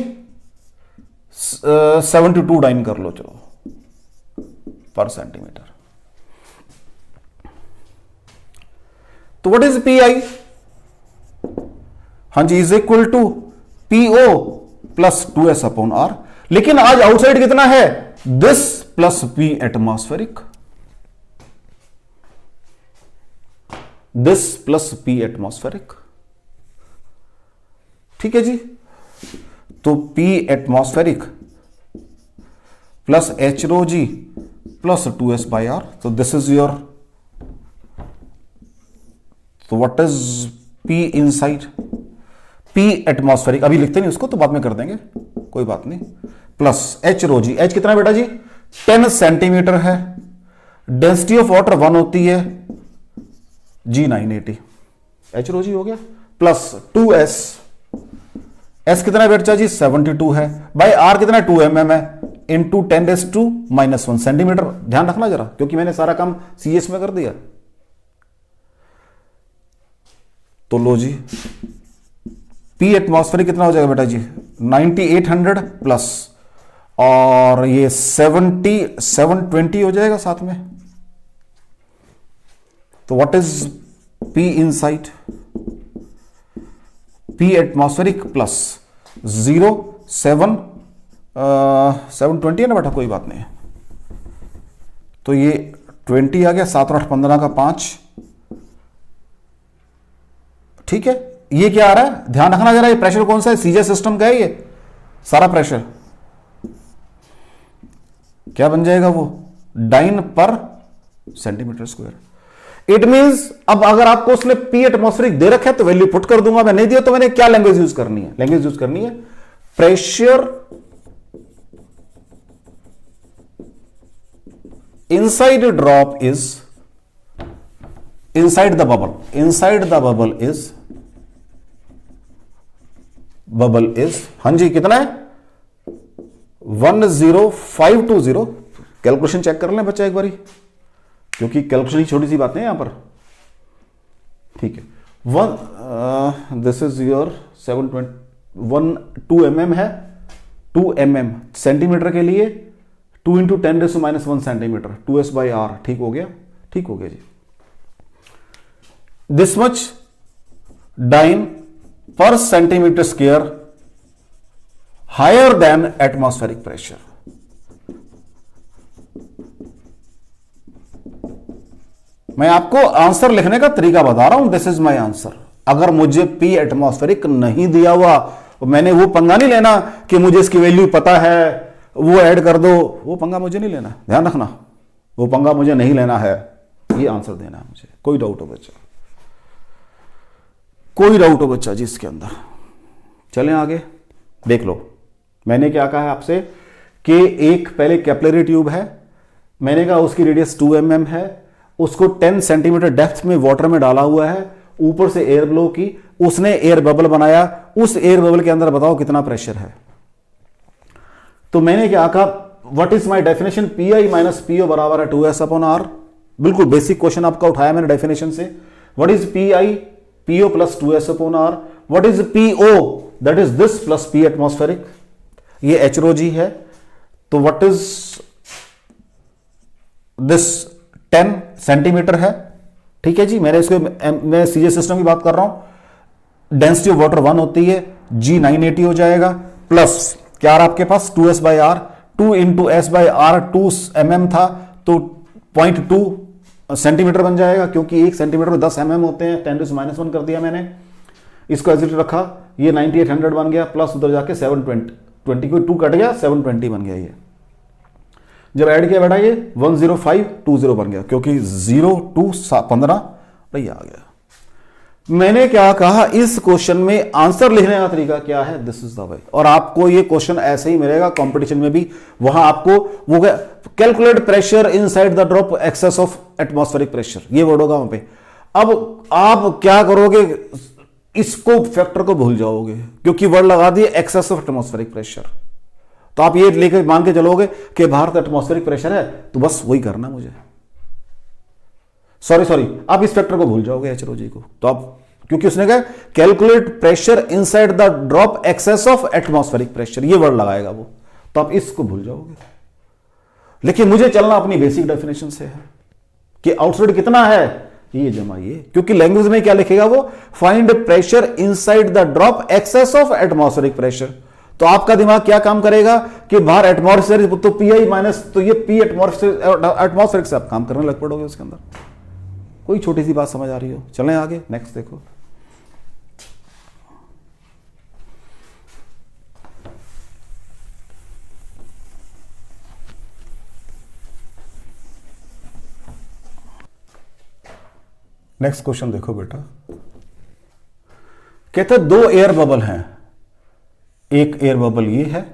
72 डाइन कर लो चलो पर सेंटीमीटर। तो व्हाट इज PI, हाँ जी, is equal to PO plus 2s/r। लेकिन आज आउटसाइड कितना है, this plus P atmospheric, this plus P atmospheric. ठीक है जी, तो P atmospheric plus H rho g plus 2s/r। तो दिस इज योर, तो what is P inside, P atmospheric, अभी लिखते नहीं उसको तो बाद में कर देंगे, कोई बात नहीं, प्लस H रो जी, H कितना बेटा जी 10 सेंटीमीटर है, डेंसिटी ऑफ वाटर 1 होती है G 980, H रो जी हो गया, प्लस 2s, S कितना बेटा जी 72 है, बाई R कितना 2 mm है, इंटू 10⁻⁻1 सेंटीमीटर। ध्यान रखना जरा, क्योंकि मैंने सारा काम CS में कर दिया। तो लो जी, P एटमॉस्फेरिक कितना हो जाएगा बेटा जी 9800 प्लस और ये 720 हो जाएगा साथ में। तो what is P inside? P atmospheric plus 720 है ना बेटा, कोई बात नहीं। तो ये 20 आ गया, 7 और 8 15 का 5। ठीक है, ये क्या आ रहा है, ध्यान रखना जरा, ये प्रेशर कौन सा है, सीजे सिस्टम का है ये सारा प्रेशर। क्या बन जाएगा वो, dine per centimetre square. It means अब अगर आपको उसने P एटमॉस्फेरिक दे रखा है तो वैल्यू पुट कर दूंगा, मैं नहीं दिया तो मैंने क्या लैंग्वेज यूज करनी है, लैंग्वेज यूज करनी है pressure inside drop is inside the bubble is हाँ जी कितना है 10520। कैलकुलेशन चेक कर लें बच्चा एक बारी, क्योंकि कैलकुलेशन ही छोटी सी बात है यहां पर। ठीक है, दिस इज योर 2 mm है, 2 mm सेंटीमीटर के लिए 2 इंटू 10⁻⁻1 सेंटीमीटर, 2s/r। ठीक हो गया, ठीक हो गया जी। This much dyne per centimetre square higher than atmospheric pressure. मैं आपको आंसर लिखने का तरीका बता रहा हूं, दिस इज माय आंसर। अगर मुझे P एटमॉस्फेरिक नहीं दिया हुआ, मैंने वो पंगा नहीं लेना कि मुझे इसकी वैल्यू पता है, वो ऐड कर दो, वो पंगा मुझे नहीं लेना, ध्यान रखना, वो पंगा मुझे नहीं लेना है, ये आंसर देना है मुझे। कोई डाउट हो बच्चा, कोई डाउट हो बच्चा जी इसके अंदर? चलें आगे, देख लो। मैंने क्या कहा है आपसे कि एक पहले कैपिलरी ट्यूब है, मैंने कहा उसकी रेडियस 2 mm है, उसको 10 सेंटीमीटर डेप्थ में वाटर में डाला हुआ है, ऊपर से एयर ब्लो की, उसने एयर बबल बनाया, उस एयर बबल के अंदर बताओ कितना प्रेशर है। तो मैंने क्या कहा, what is my definition, Pi minus PO बराबर है 2s/r। बिल्कुल बेसिक क्वेश्चन आपका उठाया मैंने डेफिनेशन से। What is Pi, PO plus 2s/r। What is PO, that is this plus P atmospheric, ये HROG है। तो व्हाट इज दिस 10 सेंटीमीटर है। ठीक है जी, मैं सीजे सिस्टम की बात कर रहा हूं। डेंसिटी ऑफ वाटर 1 होती है, G 980 हो जाएगा, प्लस क्या आ रहा आपके पास 2s/r, 2 इंटू s/r 2 mm था तो 0.2 सेंटीमीटर बन जाएगा, क्योंकि 1 सेंटीमीटर में 10 mm होते हैं, 10⁻⁻1 कर दिया मैंने, इसको एज इट रखा, ये 9800 बन गया, प्लस उधर जाके 720 को 2 कट गया, 720 बन गया। ये जब ऐड किया बेटा ये 10520 बन गया, क्योंकि 0 2 15 भाई आ गया। मैंने क्या कहा, इस क्वेश्चन में आंसर लिखने का तरीका क्या है, दिस इज द वे। और आपको ये क्वेश्चन ऐसे ही मिलेगा कंपटीशन में भी, वहां आपको वो calculate pressure inside the drop excess of atmospheric pressure, ये वर्ड होगा वहां पे। अब आप क्या करोगे, इसको फैक्टर को भूल जाओगे, क्योंकि वर्ड लगा दिए एक्सेस ऑफ एटमॉस्फेरिक प्रेशर। तो आप ये लेकर मान के चलोगे कि बाहर तो एटमॉस्फेरिक प्रेशर है, तो बस वही करना मुझे, सॉरी आप इस फैक्टर को भूल जाओगे HROG को। तो आप, क्योंकि उसने कहा calculate pressure inside the drop excess of atmospheric pressure, ये वर्ड लगाएगा वो, तो आप इसको भूल जाओगे। लेकिन मुझे चलना अपनी बेसिक डेफिनेशन से है कि आउटसाइड कितना है, ये जमा ये, क्योंकि लैंग्वेज में क्या लिखेगा वो, find pressure inside the drop excess of atmospheric pressure. तो आपका दिमाग क्या काम करेगा कि बाहर एटमॉस्फेरिक, तो Pi माइनस, तो ये P एटमॉस्फेरिक से आप काम करने लग पड़ोगे उसके अंदर। कोई छोटी सी बात समझ आ रही हो? चलें आगे, नेक्स्ट देखो। नेक्स्ट क्वेश्चन देखो बेटा, कहते हैं 2 एयर बबल हैं, एक एयर बबल ये है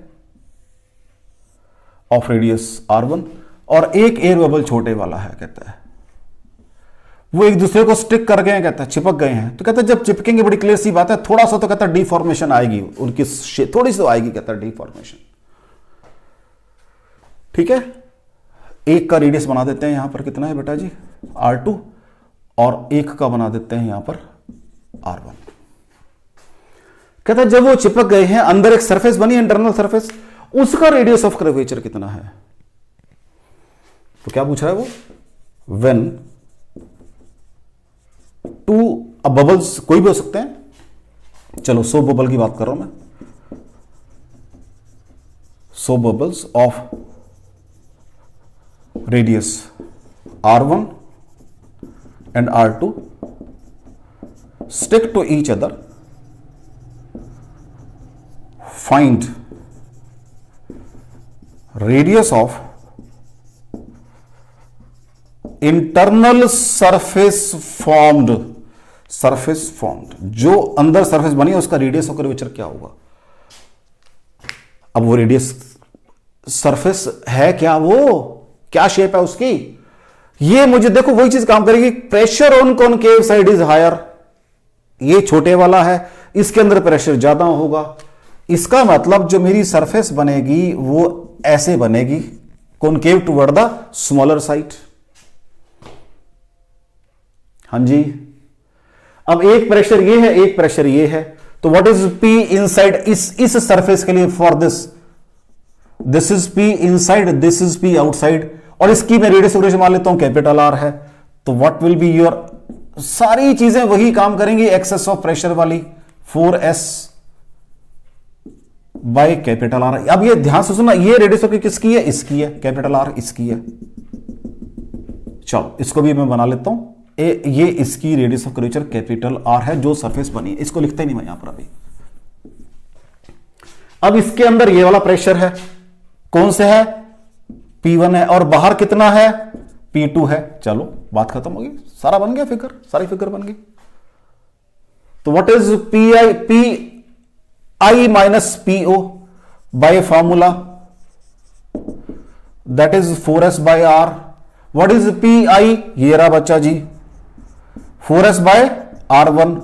ऑफ रेडियस R1 और एक एयर बबल छोटे वाला है, कहता है वो एक दूसरे को स्टिक कर गए हैं, कहता है चिपक गए हैं। तो कहता है जब चिपकेंगे, बड़ी क्लियर सी बात है, थोड़ा सा तो कहता है डिफॉर्मेशन आएगी उनकी, थोड़ी सी तो आएगी, कहता है डिफॉर्मेशन। ठीक है, एक का रेडियस बना देते हैं यहां पर, कितना है बेटा जी R2, और एक का बना देते हैं यहां पर R1। कहता है जब वो चिपक गए हैं, अंदर एक सरफेस बनी, इंटरनल सरफेस, उसका रेडियस ऑफ कर्वेचर कितना है। तो क्या पूछ रहा है वो, व्हेन टू, अब बबल्स कोई भी हो सकते हैं, चलो सोप बबल की बात कर रहा हूं मैं, soap bubbles of radius R1 and R2 stick to each other, find radius of internal surface formed, surface formed, जो अंदर सरफेस बनी है उसका रेडियस ऑफ कर्वेचर क्या होगा। अब वो रेडियस सरफेस है क्या, वो क्या शेप है उसकी, ये मुझे देखो वही चीज काम करेगी। Pressure on concave side is higher, ये छोटे वाला है, इसके अंदर प्रेशर ज्यादा होगा, इसका मतलब जो मेरी सरफेस बनेगी वो ऐसे बनेगी, concave toward the smaller side. हाँ जी, अब एक प्रेशर ये है, एक प्रेशर ये है, तो व्हाट इज P इनसाइड, इस सरफेस के लिए for this is P inside, this is P outside, और इसकी मैं रेडियस ऑफ कर्वेचर मान लेता हूं कैपिटल R है, तो व्हाट विल बी योर, सारी चीजें वही काम करेंगी एक्सेस ऑफ प्रेशर वाली, 4S बाय कैपिटल R। अब ये ध्यान से सुनना, ये रेडियस ऑफ किसकी है, इसकी है, कैपिटल R इसकी है। चलो इसको भी मैं बना लेता हूं, ये इसकी radius of curvature capital R है जो सरफेस बनी है, इसको लिखता ही नहीं मैं यहां पर अभी। अब इसके अंदर ये वाला प्रेशर है, कौन से है, P1 है, और बाहर कितना है, P2 है। चलो बात खत्म होगी, सारा बन गया फिगर, सारी फिगर बन गई। तो what is Pi minus PO by formula, that is 4S by R। What is Pi, ये रहा बच्चा जी, 4S by R1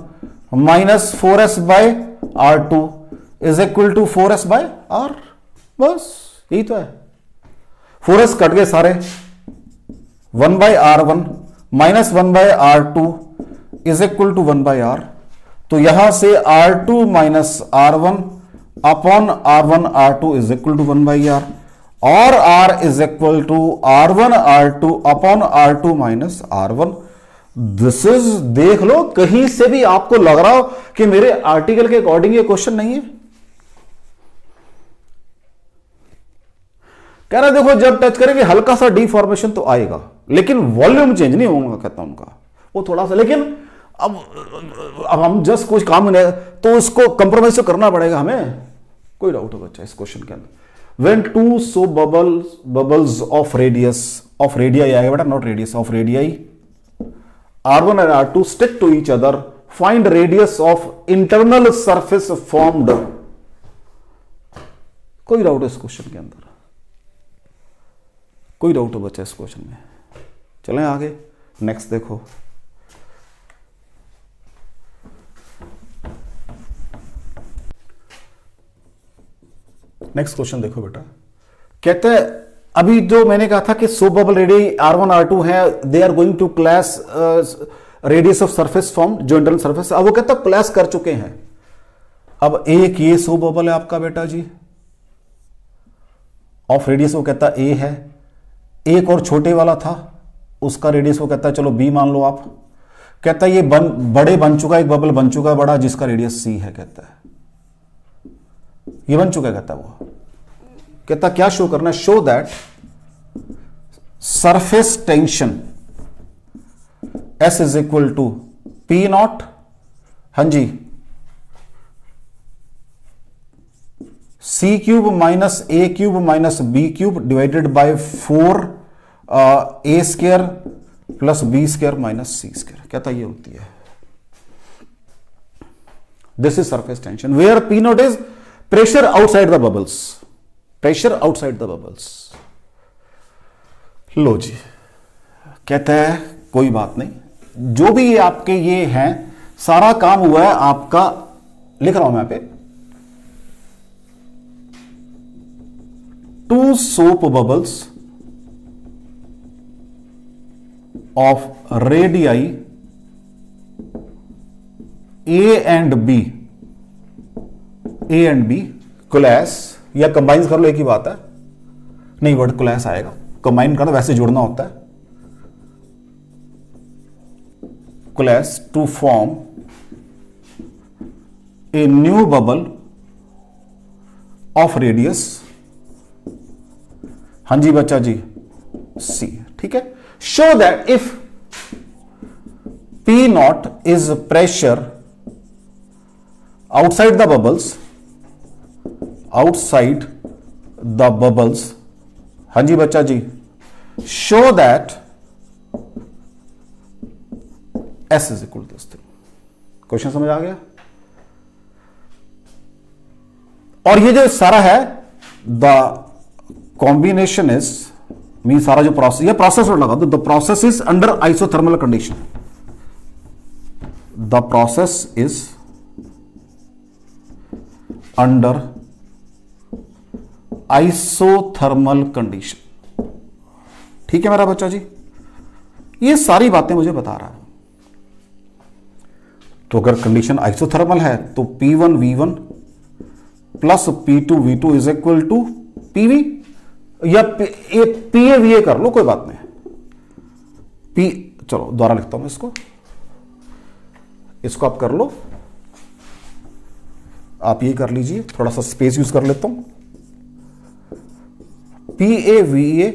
minus 4S by R2 is equal to 4S by R। बस यही तो है, 4S कट गए सारे, 1 by R1 minus 1 by R2 is equal to 1 by R। तो यहां से R2 minus R1 upon R1 R2 is equal to 1 by R, और R is equal to R1 R2 upon R2 minus R1। This is, देख लो कहीं से भी आपको लग रहा हो कि मेरे आर्टिकल के अकॉर्डिंग ये क्वेश्चन नहीं है, कह रहा देखो जब टच करेंगे हल्का सा डिफॉर्मेशन तो आएगा, लेकिन वॉल्यूम चेंज नहीं होगा, कहता हूं उनका वो थोड़ा सा, लेकिन अब हम जस्ट कुछ काम नहीं तो उसको कंप्रोमाइज तो करना पड़ेगा हमें, कोई डाउट होगा अच्छा इस क्वेश्चन के अंदर। When two soap bubbles of radii आएगा बेटा, not radius, of radii R1 and R2 stick to each other, find radius of internal surface formed। कोई डाउट है इस क्वेश्चन के अंदर, कोई डाउट हो बच्चा इस क्वेश्चन में। चलें आगे, नेक्स्ट देखो, नेक्स्ट क्वेश्चन देखो बेटा, कहते हैं अभी जो मैंने कहा था कि soap bubble radii R1 R2 है, they are going to clash radius of surface form, जो इंटरनल सरफेस, अब वो कहता है क्लैश कर चुके हैं। अब एक ये सोप बबल है आपका बेटा जी ऑफ रेडियस, वो कहता है A है, एक और छोटे वाला था उसका रेडियस वो कहता है चलो B मान लो आप, कहता है ये बड़े बन चुका, एक बबल बन चुका है बड़ा जिसका रेडियस C है, कहता है ये बन चुका है, कहता है वो, कहता क्या शो करना है, show that surface tension S is equal to P naught, हाँ जी, C cube minus A cube minus B cube divided by 4 A square plus B square minus C square, कहता ये होती है। This is surface tension where P naught is pressure outside the bubbles, pressure outside the bubbles. लो जी, कहता है कोई बात नहीं, जो भी ये आपके ये हैं सारा काम हुआ है आपका, लिख रहा हूं मैं यहां पे, two soap bubbles of radii A and B, A and B class या कंबाइन कर लो, एक ही बात है। नहीं, वर्ड क्लास आएगा, कंबाइन करना, वैसे जोड़ना होता है। Coalesce to form a new bubble of radius, हाँ जी बच्चा जी, सी, ठीक है। Show that if P naught is pressure outside the bubbles, outside the bubbles, हाँ जी बच्चा जी, show that S is equal to this thing। Question समझ आ गया? और ये जो सारा है द कॉम्बिनेशन इज मीन सारा जो प्रोसेस, ये प्रोसेस लगा दो, the process is under isothermal condition. The process is under isothermal condition। ठीक है मेरा बच्चा जी, ये सारी बातें मुझे बता रहा है। तो अगर कंडीशन आइसोथर्मल है तो P1 V1 plus P2 V2 is equal to PV, या PA VA कर लो, कोई बात नहीं। चलो दोबारा लिखता हूं मैं इसको आप कर लो, आप ये कर लीजिए, थोड़ा सा स्पेस यूज कर लेता हूं। PAVA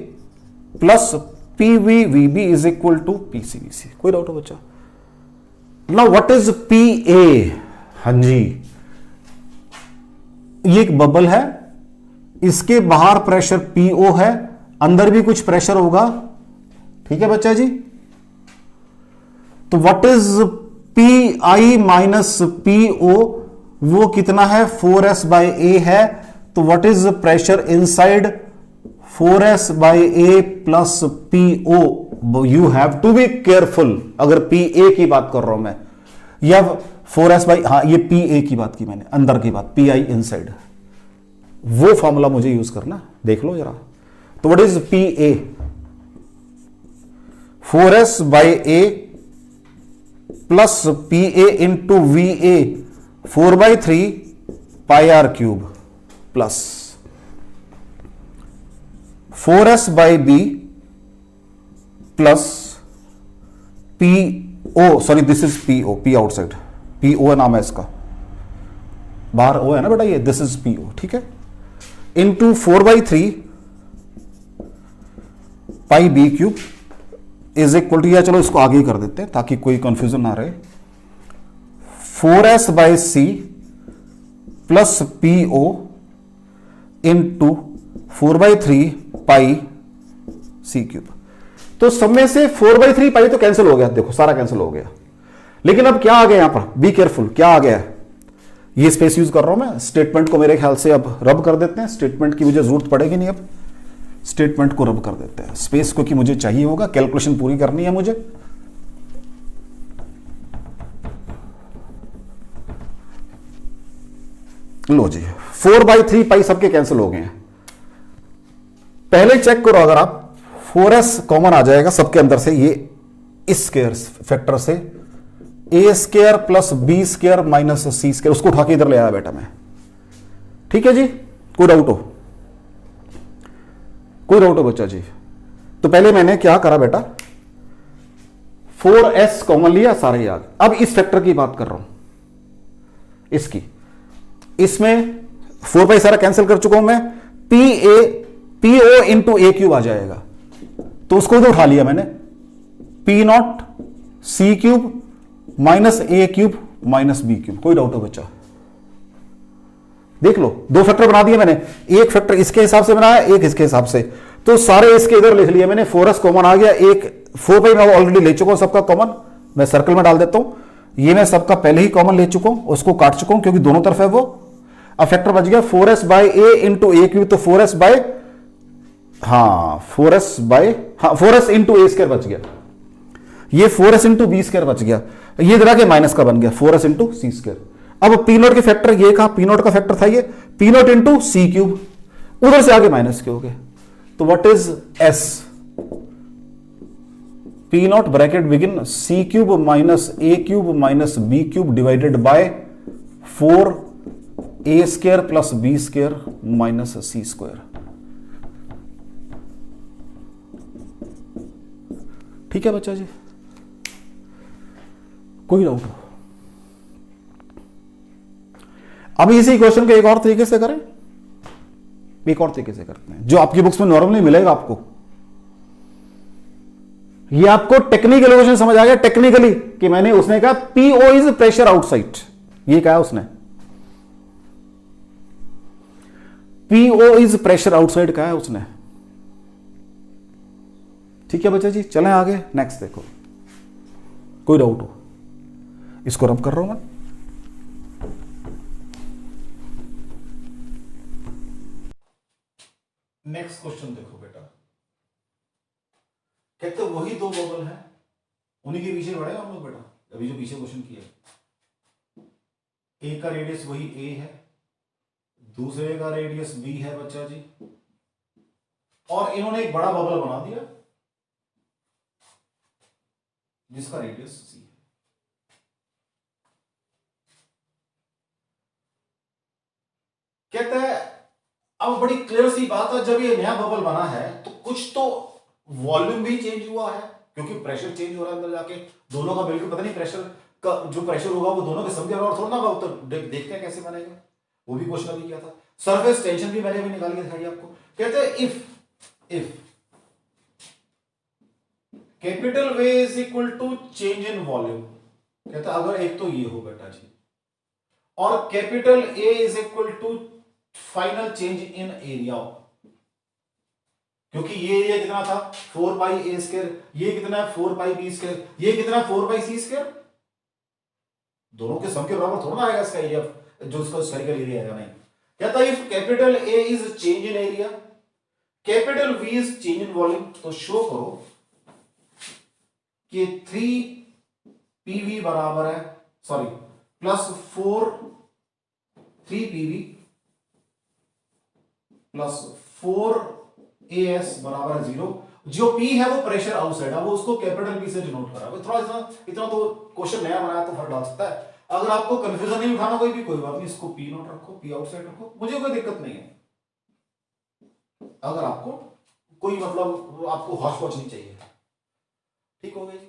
plus PVVB is equal to PCVC। कोई डाउट हो बच्चा? Now what is PA? हाँ जी, ये एक बबल है, इसके बाहर प्रेशर PO है, अंदर भी कुछ प्रेशर होगा, ठीक है बच्चा जी। तो what is PI minus PO, वो कितना है? 4S बाई A है। तो what is pressure inside 4S by A plus PO? You have to be careful, अगर PA की बात कर रहा हूं मैं, या 4S बाई, हाँ ये PA की बात की मैंने, अंदर की बात, PI इनसाइड, वो फॉर्मूला मुझे यूज करना, देख लो जरा। तो what is PA? 4S by A plus PA into VA 4/3 pi r cube plus 4S by B plus PO, sorry this is PO, P outside, PO नाम है इसका, बाहर O है ना बेटा ये, दिस इज PO, ठीक है, into 4/3 pi B cube is equal to, या चलो इसको आगे ही कर देते हैं ताकि कोई कंफ्यूजन ना रहे, 4S by C plus PO into 4/3 pi C cube. तो सब में से 4/3 पाई तो कैंसिल हो गया, देखो सारा कैंसिल हो गया, लेकिन अब क्या आ गया यहां पर, बी केयरफुल, क्या आ गया है, ये स्पेस यूज कर रहा हूं मैं, स्टेटमेंट को मेरे ख्याल से अब रब कर देते हैं, स्टेटमेंट की मुझे जरूरत पड़ेगी नहीं, अब स्टेटमेंट को रब कर देते हैं, स्पेस को कि मुझे चाहिए होगा, कैलकुलेशन पूरी करनी है मुझे। लो जी, 4/3 पाई सबके कैंसिल हो गए हैं। पहले चेक करो, अगर आप 4S कॉमन आ जाएगा सबके अंदर से, ये इस स्क्वायर फैक्टर से A square plus B square minus C square, उसको उठा के इधर ले आया बेटा मैं, ठीक है जी। कोई डाउट हो? कोई डाउट हो बच्चा जी? तो पहले मैंने क्या करा बेटा, 4S कॉमन लिया, सारे याद। अब इस फैक्टर की बात कर रहा हूं, इसकी, इसमें 4 पाई सारा कैंसिल कर चुका हूं मैं, PO इंटू A क्यूब आ जाएगा, तो उसको इधर उठा लिया मैंने, P0 C cube minus A cube minus B cube. कोई डाउट हो बच्चा? देख लो, दो फैक्टर बना दिए मैंने, एक फैक्टर इसके हिसाब से बनाया, एक इसके हिसाब से, तो सारे इसके इधर लिख लिए मैंने, 4S कॉमन आ गया, एक 4 पाई मैं ऑलरेडी ले चुका हूं सबका कॉमन, मैं सर्कल में डाल देता हूं, ये मैं सबका पहले ही कॉमन ले चुका हूं, उसको काट चुका हूं क्योंकि दोनों तरफ है वो। अब फैक्टर बच गया 4S by A into A cube, तो 4S बाई, हाँ 4S इंटू A स्क्वायर बच गया, ये 4S इंटू B स्क्वायर बच गया, ये इधर आके माइनस का बन गया 4S इंटू C स्क्वायर। अब P0 के फैक्टर, ये कहा P0 का फैक्टर था ये, P0 इंटू C क्यूब, उधर से आगे माइनस के हो गए, तो what is S? P0 bracket begin C cube minus A cube minus B cube divided by 4 A square plus B square minus C square. ठीक है बच्चा जी, कोई डाउट हो? अब इसी क्वेश्चन को एक और तरीके से करें, एक और तरीके से करते हैं जो आपकी बुक्स में नॉर्मली मिलेगा आपको। ये आपको टेक्निकल इक्वेशन समझ आ गया टेक्निकली कि मैंने उसने कहा पीओ इज प्रेशर आउटसाइड, ये कहा उसने पीओ इज प्रेशर आउटसाइड कहा है उसने। ठीक है बच्चा जी, चलें आगे नेक्स्ट देखो, कोई डाउट हो? इसको रब कर रहा हूं मैं। नेक्स्ट क्वेश्चन देखो बेटा, कहते वही दो बबल हैं, उन्हीं के पीछे बढ़े हम लोग बेटा। अभी जो पीछे क्वेश्चन किया, एक का रेडियस वही ए है, दूसरे का रेडियस बी है बच्चा जी, और इन्होंने एक बड़ा बबल बना दिया जिसका रेडियस सी है। कहता है अब बड़ी क्लियर सी बात है, जब ये नया बबल बना है तो कुछ तो वॉल्यूम भी चेंज हुआ है, क्योंकि प्रेशर चेंज हो रहा है अंदर जाके। दोनों का बिल्कुल पता नहीं प्रेशर का जो प्रेशर होगा वो दोनों के समझ और थोड़ा ना, तो देखते हैं कैसे बनेगा। वो भी क्वेश्चन अभी किया था। सरफेस टेंशन भी मैंने भी निकाल के दिखाई आपको। कहते हैं if capital V is equal to change in volume, कहता है अगर एक तो ये हो बेटा जी, और capital A is equal to final change in area, क्योंकि ये एरिया कितना था 4 पाई ए स्क्वायर, ये कितना है 4 पाई बी स्क्वायर, ये कितना है 4 पाई सी स्क्वायर। दोनों के सम के बराबर थोड़ा ना आएगा इसका एरिया, जो इसका स्फेरिकल एरिया है। नहीं, कहता है if capital A is change in area, capital V is change in volume, तो शो करो कि 3 पीवी बराबर है, sorry plus 3 PV plus 4 as बराबर है 0। जो पी है वो प्रेशर आउटसाइड है, वो उसको कैपिटल पी से डिनोट करा। थोड़ा इतना तो क्वेश्चन नया बनाया तो फर्क डाल सकता है। अगर आपको कंफ्यूजन नहीं उठाना कोई बात नहीं, इसको पी नोट रखो, पी आउटसाइड रखो, मुझे कोई दिक्कत नहीं है। अगर आपको कोई मतलब आपको हॉच पॉच नहीं चाहिए, ठीक हो गया जी।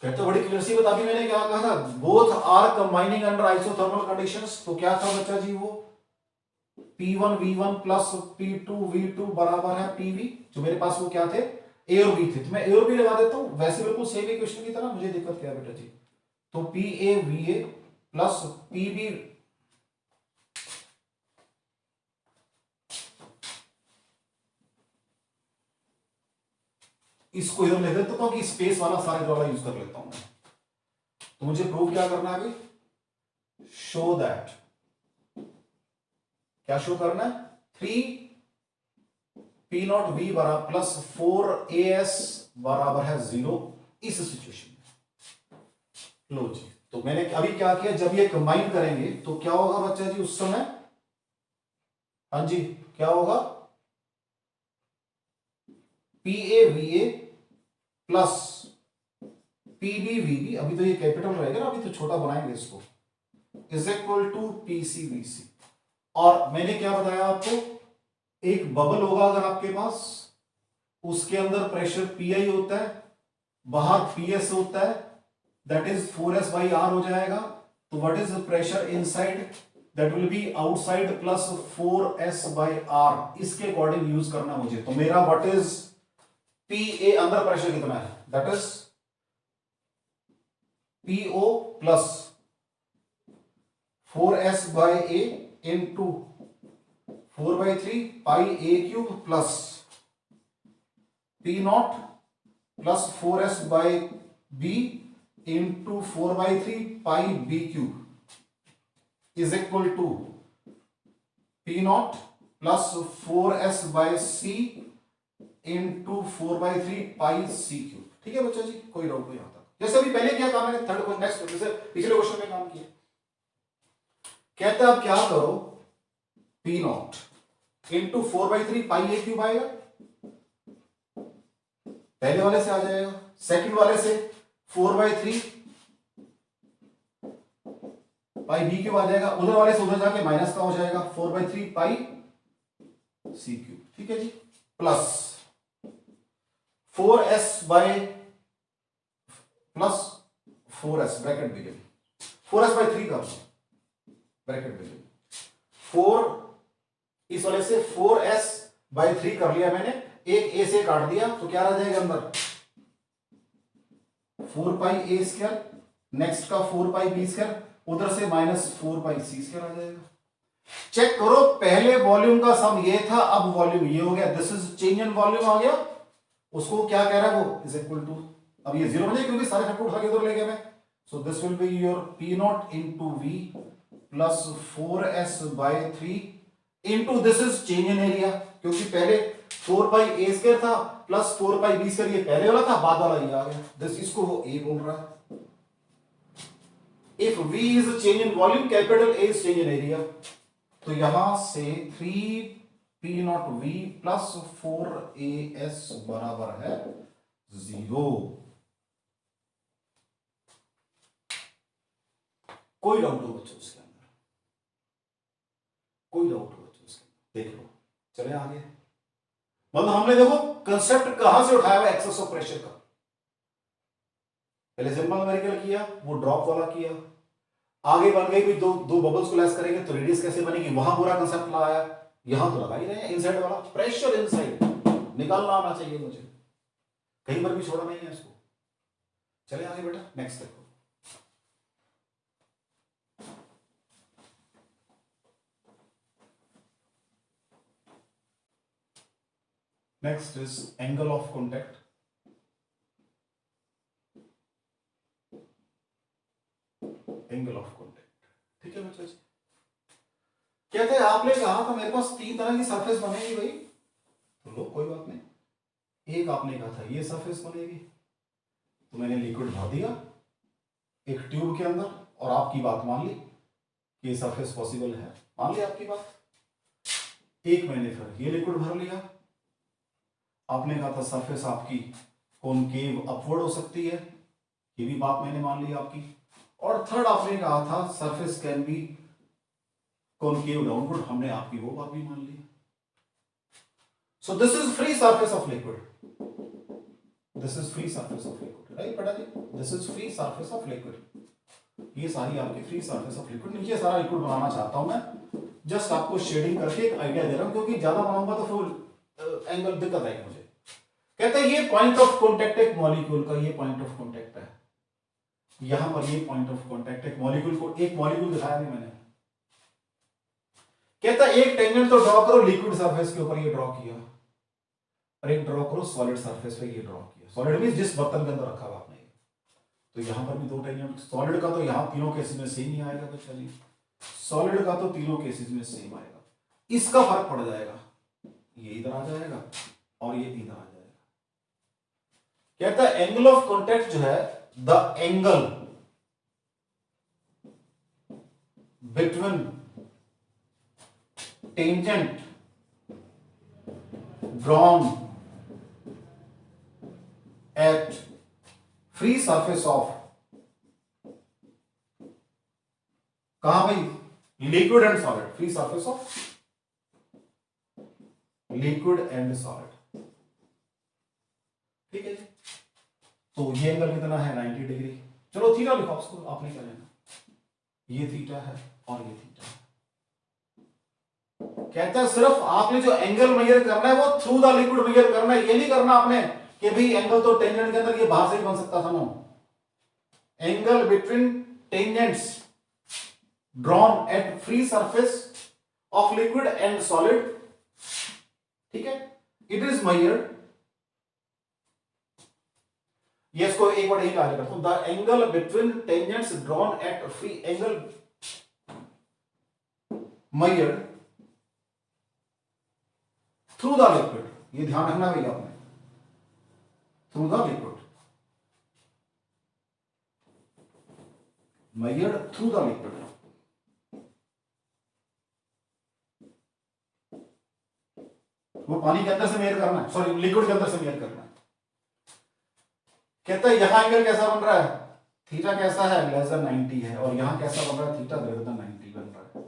कहते तो बड़ी क्लियर सी बता दी मैंने, क्या कहा था, both are combining under isothermal conditions. तो क्या था बच्चा जी, वो P1 V1 plus P2 V2 बराबर है PV। जो मेरे पास वो क्या थे, ए और बी थे, तो मैं ए और बी लगा देता हूं, वैसे बिल्कुल सेम इक्वेशन की तरह। मुझे दिक्कत क्या है बेटा जी, तो PA VA प्लस PB इसको इधर ले देता हूं कि स्पेस वाला सारे वाला यूज कर लेता हूं मैं। तो मुझे प्रूव क्या करना है अभी, शो दैट, क्या शो करना है, 3 P नॉट V बराबर प्लस 4 AS बराबर है 0 इस सिचुएशन में। लो जी, तो मैंने अभी क्या किया, जब ये कंबाइन करेंगे तो क्या होगा बच्चा जी उस समय, हाँ जी क्या होगा, PA VA plus PB VB, अभी तो ये कैपिटल रहेगा ना, अभी तो छोटा बनाएंगे इसको, is equal to PC VC। और मैंने क्या बताया आपको, एक बबल होगा अगर आपके पास, उसके अंदर प्रेशर PI होता है, बाहर PS होता है, that is 4S by R हो जाएगा। तो what is pressure inside, that will be outside plus 4S by R। इसके अकॉर्डिंग यूज करना मुझे। तो मेरा व्हाट इज PA अंदर प्रेशर कितना है, that is PO plus 4S by A into 4/3 pi A cube plus P not plus 4S by B into 4/3 pi B cube is equal to P not plus 4S by C into 4/3 pi C cube. ठीक है बच्चा जी, कोई doubt नहीं आता। जैसे अभी पहले क्या काम है, थर्ड नेक्स्ट जैसे पिछले क्वेश्चन में काम किया, कहता है अब क्या करो, P not into 4/3 pi A cube आएगा, पहले वाले से आ जाएगा, सेकंड वाले से 4/3 पाई बी क्यूब आ जाएगा, उधर वाले से उधर जाके माइनस का हो जाएगा 4/3 पाई सी क्यूब, ठीक है जी, plus 4s by plus 4s bracket begin 4s/3 का ब्रैकेट बिगिन 4 इस वाले से 4s/3 कर लिया मैंने, एक ए से काट दिया तो क्या रह जाएगा अंदर 4 पाई ए स्क्वायर, नेक्स्ट का 4 पाई बी स्क्वायर, उधर से माइनस 4 पाई सी स्क्वायर आ जाएगा। चेक करो, पहले वॉल्यूम का सम ये था, अब वॉल्यूम ये हो गया, this is change in volume आ गया, उसको क्या कह रहा है वो इज इक्वल टू, अब ये जीरो बने क्योंकि सारे फैक्टर उठा के उधर ले गया मैं, so this will be your P not into V plus 4s/3 into this is change in area, क्योंकि पहले 4 पाई ए स्क्वायर था प्लस 4 पाई बी स्क्वायर, ये पहले वाला था, बाद वाला ये आ गया, दिस इसको वो ए बोल रहा है। If v is a change in volume, capital A is change in area, तो यहां से 3p not v plus 4as बराबर है 0। कोई डाउट हो बच्चों उसके अंदर, कोई डाउट हो बच्चों उसके अंदर, देख लो, चले आगे। मतलब हमने देखो कंसेप्ट कहां से उठाया हुआ, एक्सेस ऑफ प्रेशर का, पहले सिंपल न्यूमेरिकल किया, वो ड्रॉप वाला किया, आगे बन गई भी दो बबल्स को लेस करेंगे तो रेडियस कैसे बनेगी, वहां पूरा कंसेप्ट लगाया, यहां तो लगा ही रहे हैं इनसाइड वाला प्रेशर, इनसाइड निकालना आना चाहिए मुझे, कहीं पर भी छोड़ा नहीं है इसको। चले आगे बेटा, नेक्स्ट देखो, next is angle of contact. Angle of contact, ठीक है बच्चों, कहते हैं आपने कहा था मेरे पास 3 तरह की सरफेस बनेगी भाई, तो लो कोई बात नहीं, एक आपने कहा था ये सरफेस बनेगी, तो मैंने लिक्विड भर दिया एक ट्यूब के अंदर और आपकी बात मान ली कि ये सरफेस पॉसिबल है, मान ली आपकी बात। एक मैंने फिर ये लिक्विड भर लिया, आपने कहा था सरफेस आपकी कॉनकेव अपवर्ड हो सकती है, ये भी बात मैंने मान ली आपकी। और थर्ड आपने कहा था surface can be concave downward, हमने आपकी वो बात भी मान ली। So this is free surface of liquid, this is free surface of liquid, right बेटा जी, this is free surface of liquid, ये सारी आपकी फ्री सरफेस ऑफ लिक्विड। नीचे सारा लिक्विड बनाना चाहता हूं मैं, जस्ट आपको शेडिंग करके एक आइडिया दे रहा हूं, क्योंकि ज्यादा बनाऊंगा तो फिर एंगल दिक्कत आएगी मुझे। कहते हैं ये पॉइंट ऑफ कॉन्टैक्ट एक मॉलिक्यूल का, ये पॉइंट ऑफ कॉन्टैक्ट है, यहां पर ये पॉइंट ऑफ कॉन्टैक्ट एक मॉलिक्यूल को, एक मॉलिक्यूल दिखाया नहीं मैंने। कहता है एक टेंजेंट तो ड्रॉ करो लिक्विड सरफेस के ऊपर, ये ड्रॉ किया, और एक ड्रॉ करो सॉलिड सरफेस पे, ये ड्रॉ किया। सॉलिड मींस जिस बर्तन के अंदर रखा हुआ आपने, तो यहां पर भी 2 टेंजेंट, सॉलिड का तो यहां तीनों केसेस में सेम ही आएगा बच्चा जी, सॉलिड का तो तीनों केसेस में सेम आएगा, इसका फर्क पड़ जाएगा, ये इधर आ जाएगा और ये इधर आ जाएगा। कहता है एंगल ऑफ कॉन्टैक्ट जो है, the angle between tangent drawn at free surface of, कहां भाई, liquid and solid, free surface of liquid and solid, ठीक है जी। तो ये एंगल कितना है 90 डिग्री, चलो थीटा लिखो उसको, आपने क्या लेना, ये थीटा है और ये थीटा है। कहता है सिर्फ आपने जो एंगल मेजर करना है वो थ्रू द लिक्विड मेजर करना है, ये नहीं करना आपने कि भाई एंगल तो टेंजेंट के अंदर ये बाहर से ही बन सकता था, no, angle between tangents drawn at free surface of liquid and solid, ठीक है, इट इज मेजर्ड, ये इसको एक बार यही कार्य करता हूं, the angle between tangents drawn at free, angle measured through the liquid, ये ध्यान रखना भैया आपने, through the liquid, measured through the liquid, वो पानी के अंदर से मेजर करना है, सॉरी लिक्विड के अंदर से मेजर करना है। कहता है यहां एंगल कैसा बन रहा है थीटा कैसा है, लेस देन 90 है, और यहां कैसा बन रहा है, थीटा ग्रेटर देन 90 बन रहा है,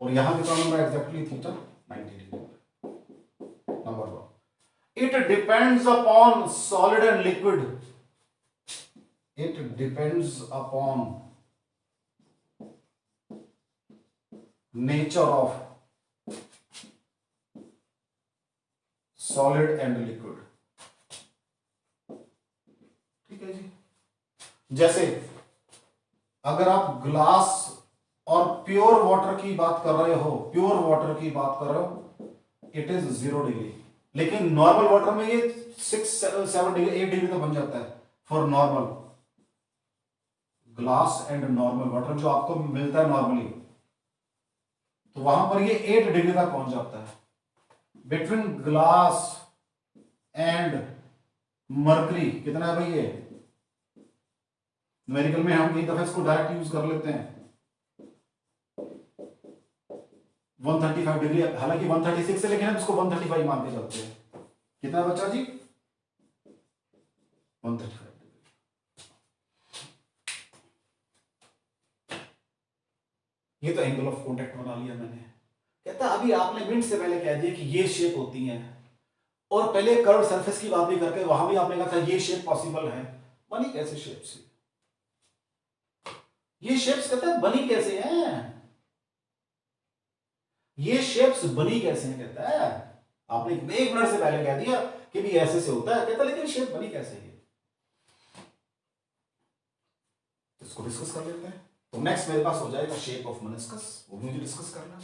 और यहां कितना बन रहा है, exactly theta 90 degree. Number 1, it depends upon solid and liquid, it depends upon nature of solid and liquid. ठीक है जी। जैसे अगर आप ग्लास और प्योर वाटर की बात कर रहे हो, प्योर वाटर की बात कर रहे हो, इट इज 0 डिग्री, लेकिन नॉर्मल वाटर में ये 6-7 डिग्री 8 डिग्री तो बन जाता है for normal glass and normal water जो आपको मिलता है नॉर्मली, तो वहां पर ये 8 डिग्री तक पहुंच जाता है। बिटवीन ग्लास एंड मर्करी कितना है भाई, ये न्यूमेरिकल में हम कई दफा इसको डायरेक्ट यूज कर लेते हैं, 135 डिग्री, हालांकि 136 है लेकिन हम इसको 135 मान के चलते हैं। कितना बचा जी, 135 डिग्री। ये तो एंगल ऑफ कांटेक्ट बना लिया मैंने। कहता अभी आपने मिनट से पहले कह दिया कि ये शेप होती है, और पहले कर्व सरफेस की बात भी करके वहां भी आपने कहा था ये शेप पॉसिबल है, बनी कैसे शेप्स, ये शेप्स कहता है बनी कैसे हैं, ये शेप्स बनी कैसे हैं, कहता है आपने 1 मिनट से पहले कह दिया कि भी ऐसे से होता है, कहता लेकिन शेप बनी कैसे है, इसको डिस्कस कर लेते हैं। तो नेक्स्ट मेरे पास हो जाएगा शेप ऑफ मेनिस्कस, वो भी मुझे डिस्कस करना।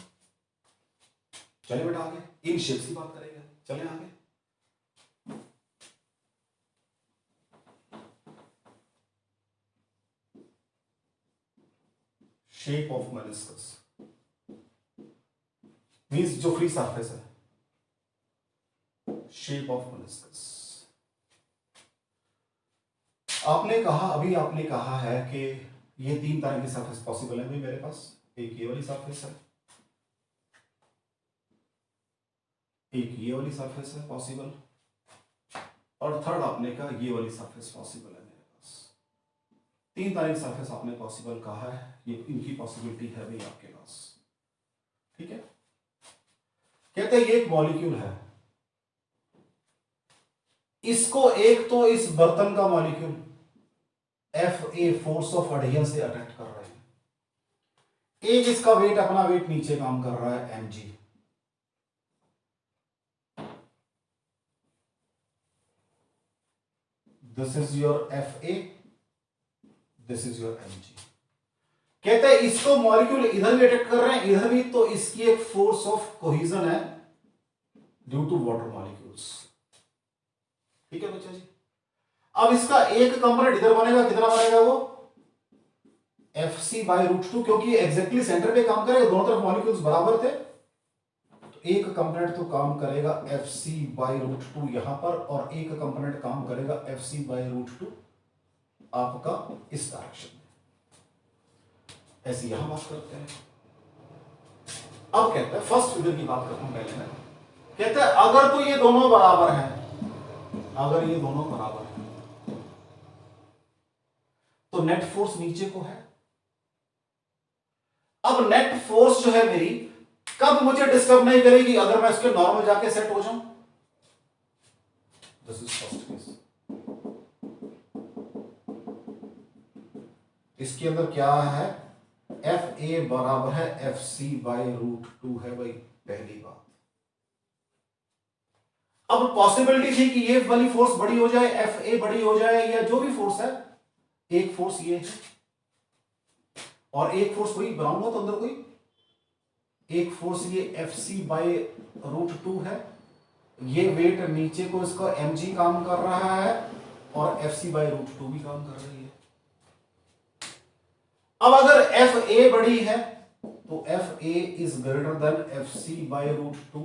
चलिए बेटा आगे इन शेप्स की बात करेंगे, चलें आगे। शेप ऑफ मेनिस्कस मींस जो फ्री सरफेस है, शेप ऑफ मेनिस्कस। आपने कहा, अभी आपने कहा है कि ये 3 तरह की सरफेस पॉसिबल है भाई मेरे पास, एक ये वाली सरफेस है, एक ये वाली सरफेस है पॉसिबल, और थर्ड आपने कहा ये वाली सरफेस पॉसिबल है मेरे पास। 3 तरह की सरफेस आपने पॉसिबल कहा है, ये इनकी पॉसिबिलिटी है भाई आपके पास। ठीक है, कहते हैं ये एक मॉलिक्यूल है, इसको एक तो इस बर्तन का molecule Fa force of adhesion से अट्रैक्ट कर रहे हैं, एक इसका वेट, अपना वेट नीचे काम कर रहा है mg, this is your Fa, this is your mg। कहते हैं इसको मॉलिक्यूल इधर भी अट्रैक्ट कर रहे हैं, इधर भी, तो इसकी एक फोर्स ऑफ कोहिजन है ड्यू टू वाटर मॉलिक्यूल्स। ठीक है बच्चा जी। अब इसका एक कंपोनेंट इधर बनेगा, कितना बनेगा वो, Fc/√2, क्योंकि एग्जैक्टली सेंटर पे काम करेगा, दोनों तरफ मॉलिक्यूल्स बराबर थे, तो एक कंपोनेंट तो काम करेगा Fc/√2 यहां पर, और एक कंपोनेंट काम करेगा Fc/√2 आपका इस डायरेक्शन में। ऐसे यहां बात करते हैं। अब कहते हैं फर्स्ट फिगर की बात करता हूं पहले मैं, कहते हैं अगर तो ये दोनों बराबर हैं, अगर ये दोनों बराबर हैं तो नेट फोर्स नीचे को है। अब नेट फोर्स जो है मेरी कब मुझे डिस्टर्ब नहीं करेगी, अगर मैं इसके नॉर्मल जाके सेट हो जाऊं। This is first case. इसके अंदर क्या है, Fa बराबर है Fc/√2 है भाई, पहली बात। अब पॉसिबिलिटी थी कि ये वाली फोर्स बड़ी हो जाए, Fa बड़ी हो जाए, या जो भी फोर्स है, एक फोर्स ये है और एक फोर्स कोई बनाऊंगा तो अंदर कोई एक फोर्स ये Fc/√2 है, ये वेट नीचे को इसका mg काम कर रहा है और Fc/√2 भी काम कर रही है। अब अगर Fa बड़ी है तो Fa is greater than Fc/√2,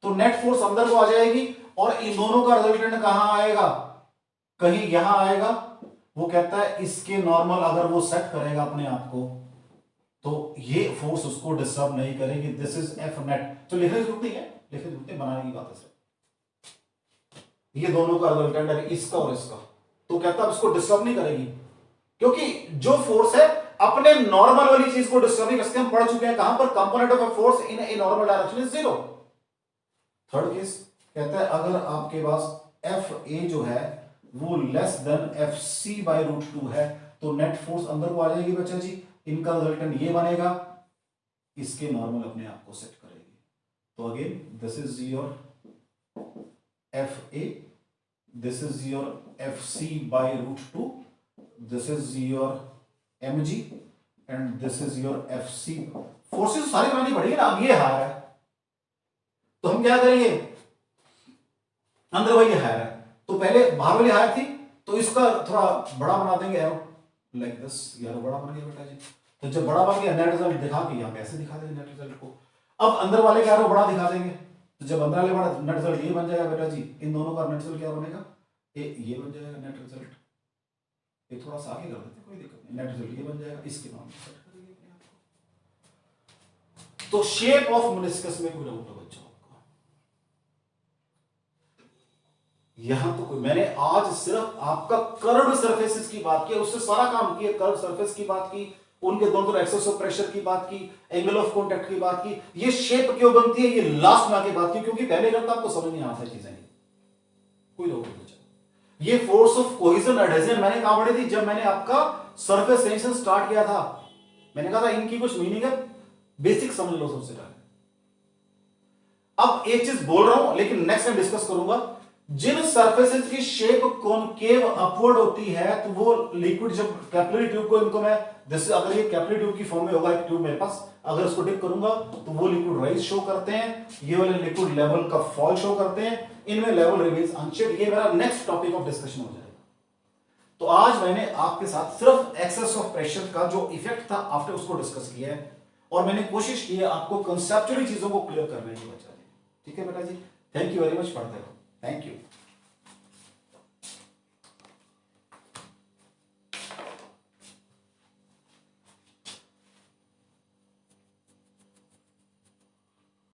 तो नेट फोर्स अंदर को आ जाएगी, और इन दोनों का रिजल्टेंट कहां आएगा, कहीं यहां आएगा। वो कहता है इसके नॉर्मल अगर वो सेट करेगा अपने आप को, तो ये फोर्स उसको डिस्टर्ब नहीं करेगी। This is F net. तो लिखने की जरूरत नहीं है, लिखने की जरूरत नहीं, बनाने की बात है। ये दोनों का रिजल्टेंट है, इसका और इसका, तो कहता है इसको डिस्टर्ब नहीं करेगी, क्योंकि जो फोर्स है अपने नॉर्मल वाली चीज को डिस्टर्ब करके हम पढ़ चुके हैं, कहां पर component of a force in a normal direction is 0। Third case कहता है अगर आपके पास एफ ए जो है वो less than F C by root 2 है तो नेट फोर्स अंदर को आ जाएगी बच्चा जी, इनका रिजल्टेंट ये बनेगा, इसके नॉर्मल अपने आप को सेट करेगी। तो again this is your F A, this is your F C by root 2, this is your M G and this is your F C. Forces सारी बनानी पड़ेगी ना। अब ये हायर है तो हम क्या करेंगे, अंदर वाली हायर है तो पहले बाहर वाली हायर थी तो इसका थोड़ा बड़ा बना देंगे एरो लाइक दिस, ये बड़ा बन गया बेटा जी। तो जब बड़ा बन गया नेट रिजल्ट दिखा के यहाँ पे ऐसे दिखा देंगे नेट रिजल्ट को। अब अंदर वाले का एरो बड़ा दिखा देंगे तो जब अंदर वाले बड़ा नेट रिजल्ट ये बन जाएगा बेटा जी, इन दोनों का नेट रिजल्ट क्या बनेगा, ये बन जाएगा नेट रिजल्ट। ये थोड़ा सा आगे कर देते कोई दिक्कत नहीं, नेट रिजल्ट ये बन जाएगा, इसके नाम सेट कर देंगे अपने आप को। तो शेप ऑफ मेनिस्कस में कोई डाउट है बच्चों आपको? यहां तो कोई, मैंने आज सिर्फ आपका कर्व्ड सरफेसेस की बात की, उससे सारा काम किया, कर्व्ड सरफेस की बात की, उनके दोनों तरफ एक्सेस ऑफ प्रेशर की बात की, एंगल ऑफ कांटेक्ट की बात की, ये शेप क्यों बनती है ये लास्ट में आके बात की, क्योंकि पहले करता आपको समझ नहीं आता चीजें, कोई डाउट नहीं। ये फोर्स ऑफ कोहेजन एडहेजन मैंने कहां पढ़ी थी, जब मैंने आपका सरफेस टेंशन स्टार्ट किया था, मैंने कहा था इनकी कुछ मीनिंग है, बेसिक समझ लो सबसे पहले। अब एक चीज बोल रहा हूं लेकिन नेक्स्ट टाइम डिस्कस करूंगा, जिन सरफेसेस की शेप कॉनकेव अपवर्ड होती है तो वो लिक्विड, जब कैपिलरी ट्यूब को, इनको मैं जैसे अगर ये कैपिलरी ट्यूब की फॉर्म में होगा एक ट्यूब मेरे पास, अगर इसको डिप करूंगा तो वो लिक्विड राइज शो करते हैं, ये वाले लिक्विड लेवल का फॉल शो करते हैं, इनमें लेवल रिवील्स अनशेड। ये मेरा नेक्स्ट टॉपिक ऑफ डिस्कशन हो जाएगा। तो आज मैंने आपके साथ सिर्फ एक्सेस ऑफ प्रेशर का जो इफेक्ट था आफ्टर उसको डिस्कस किया है, और मैंने कोशिश की है आपको कंसेप्चुअली चीजों को क्लियर करने की बच्चा जी। ठीक है बेटा जी, थैंक यू वेरी मच, पढ़ते रहो, थैंक यू।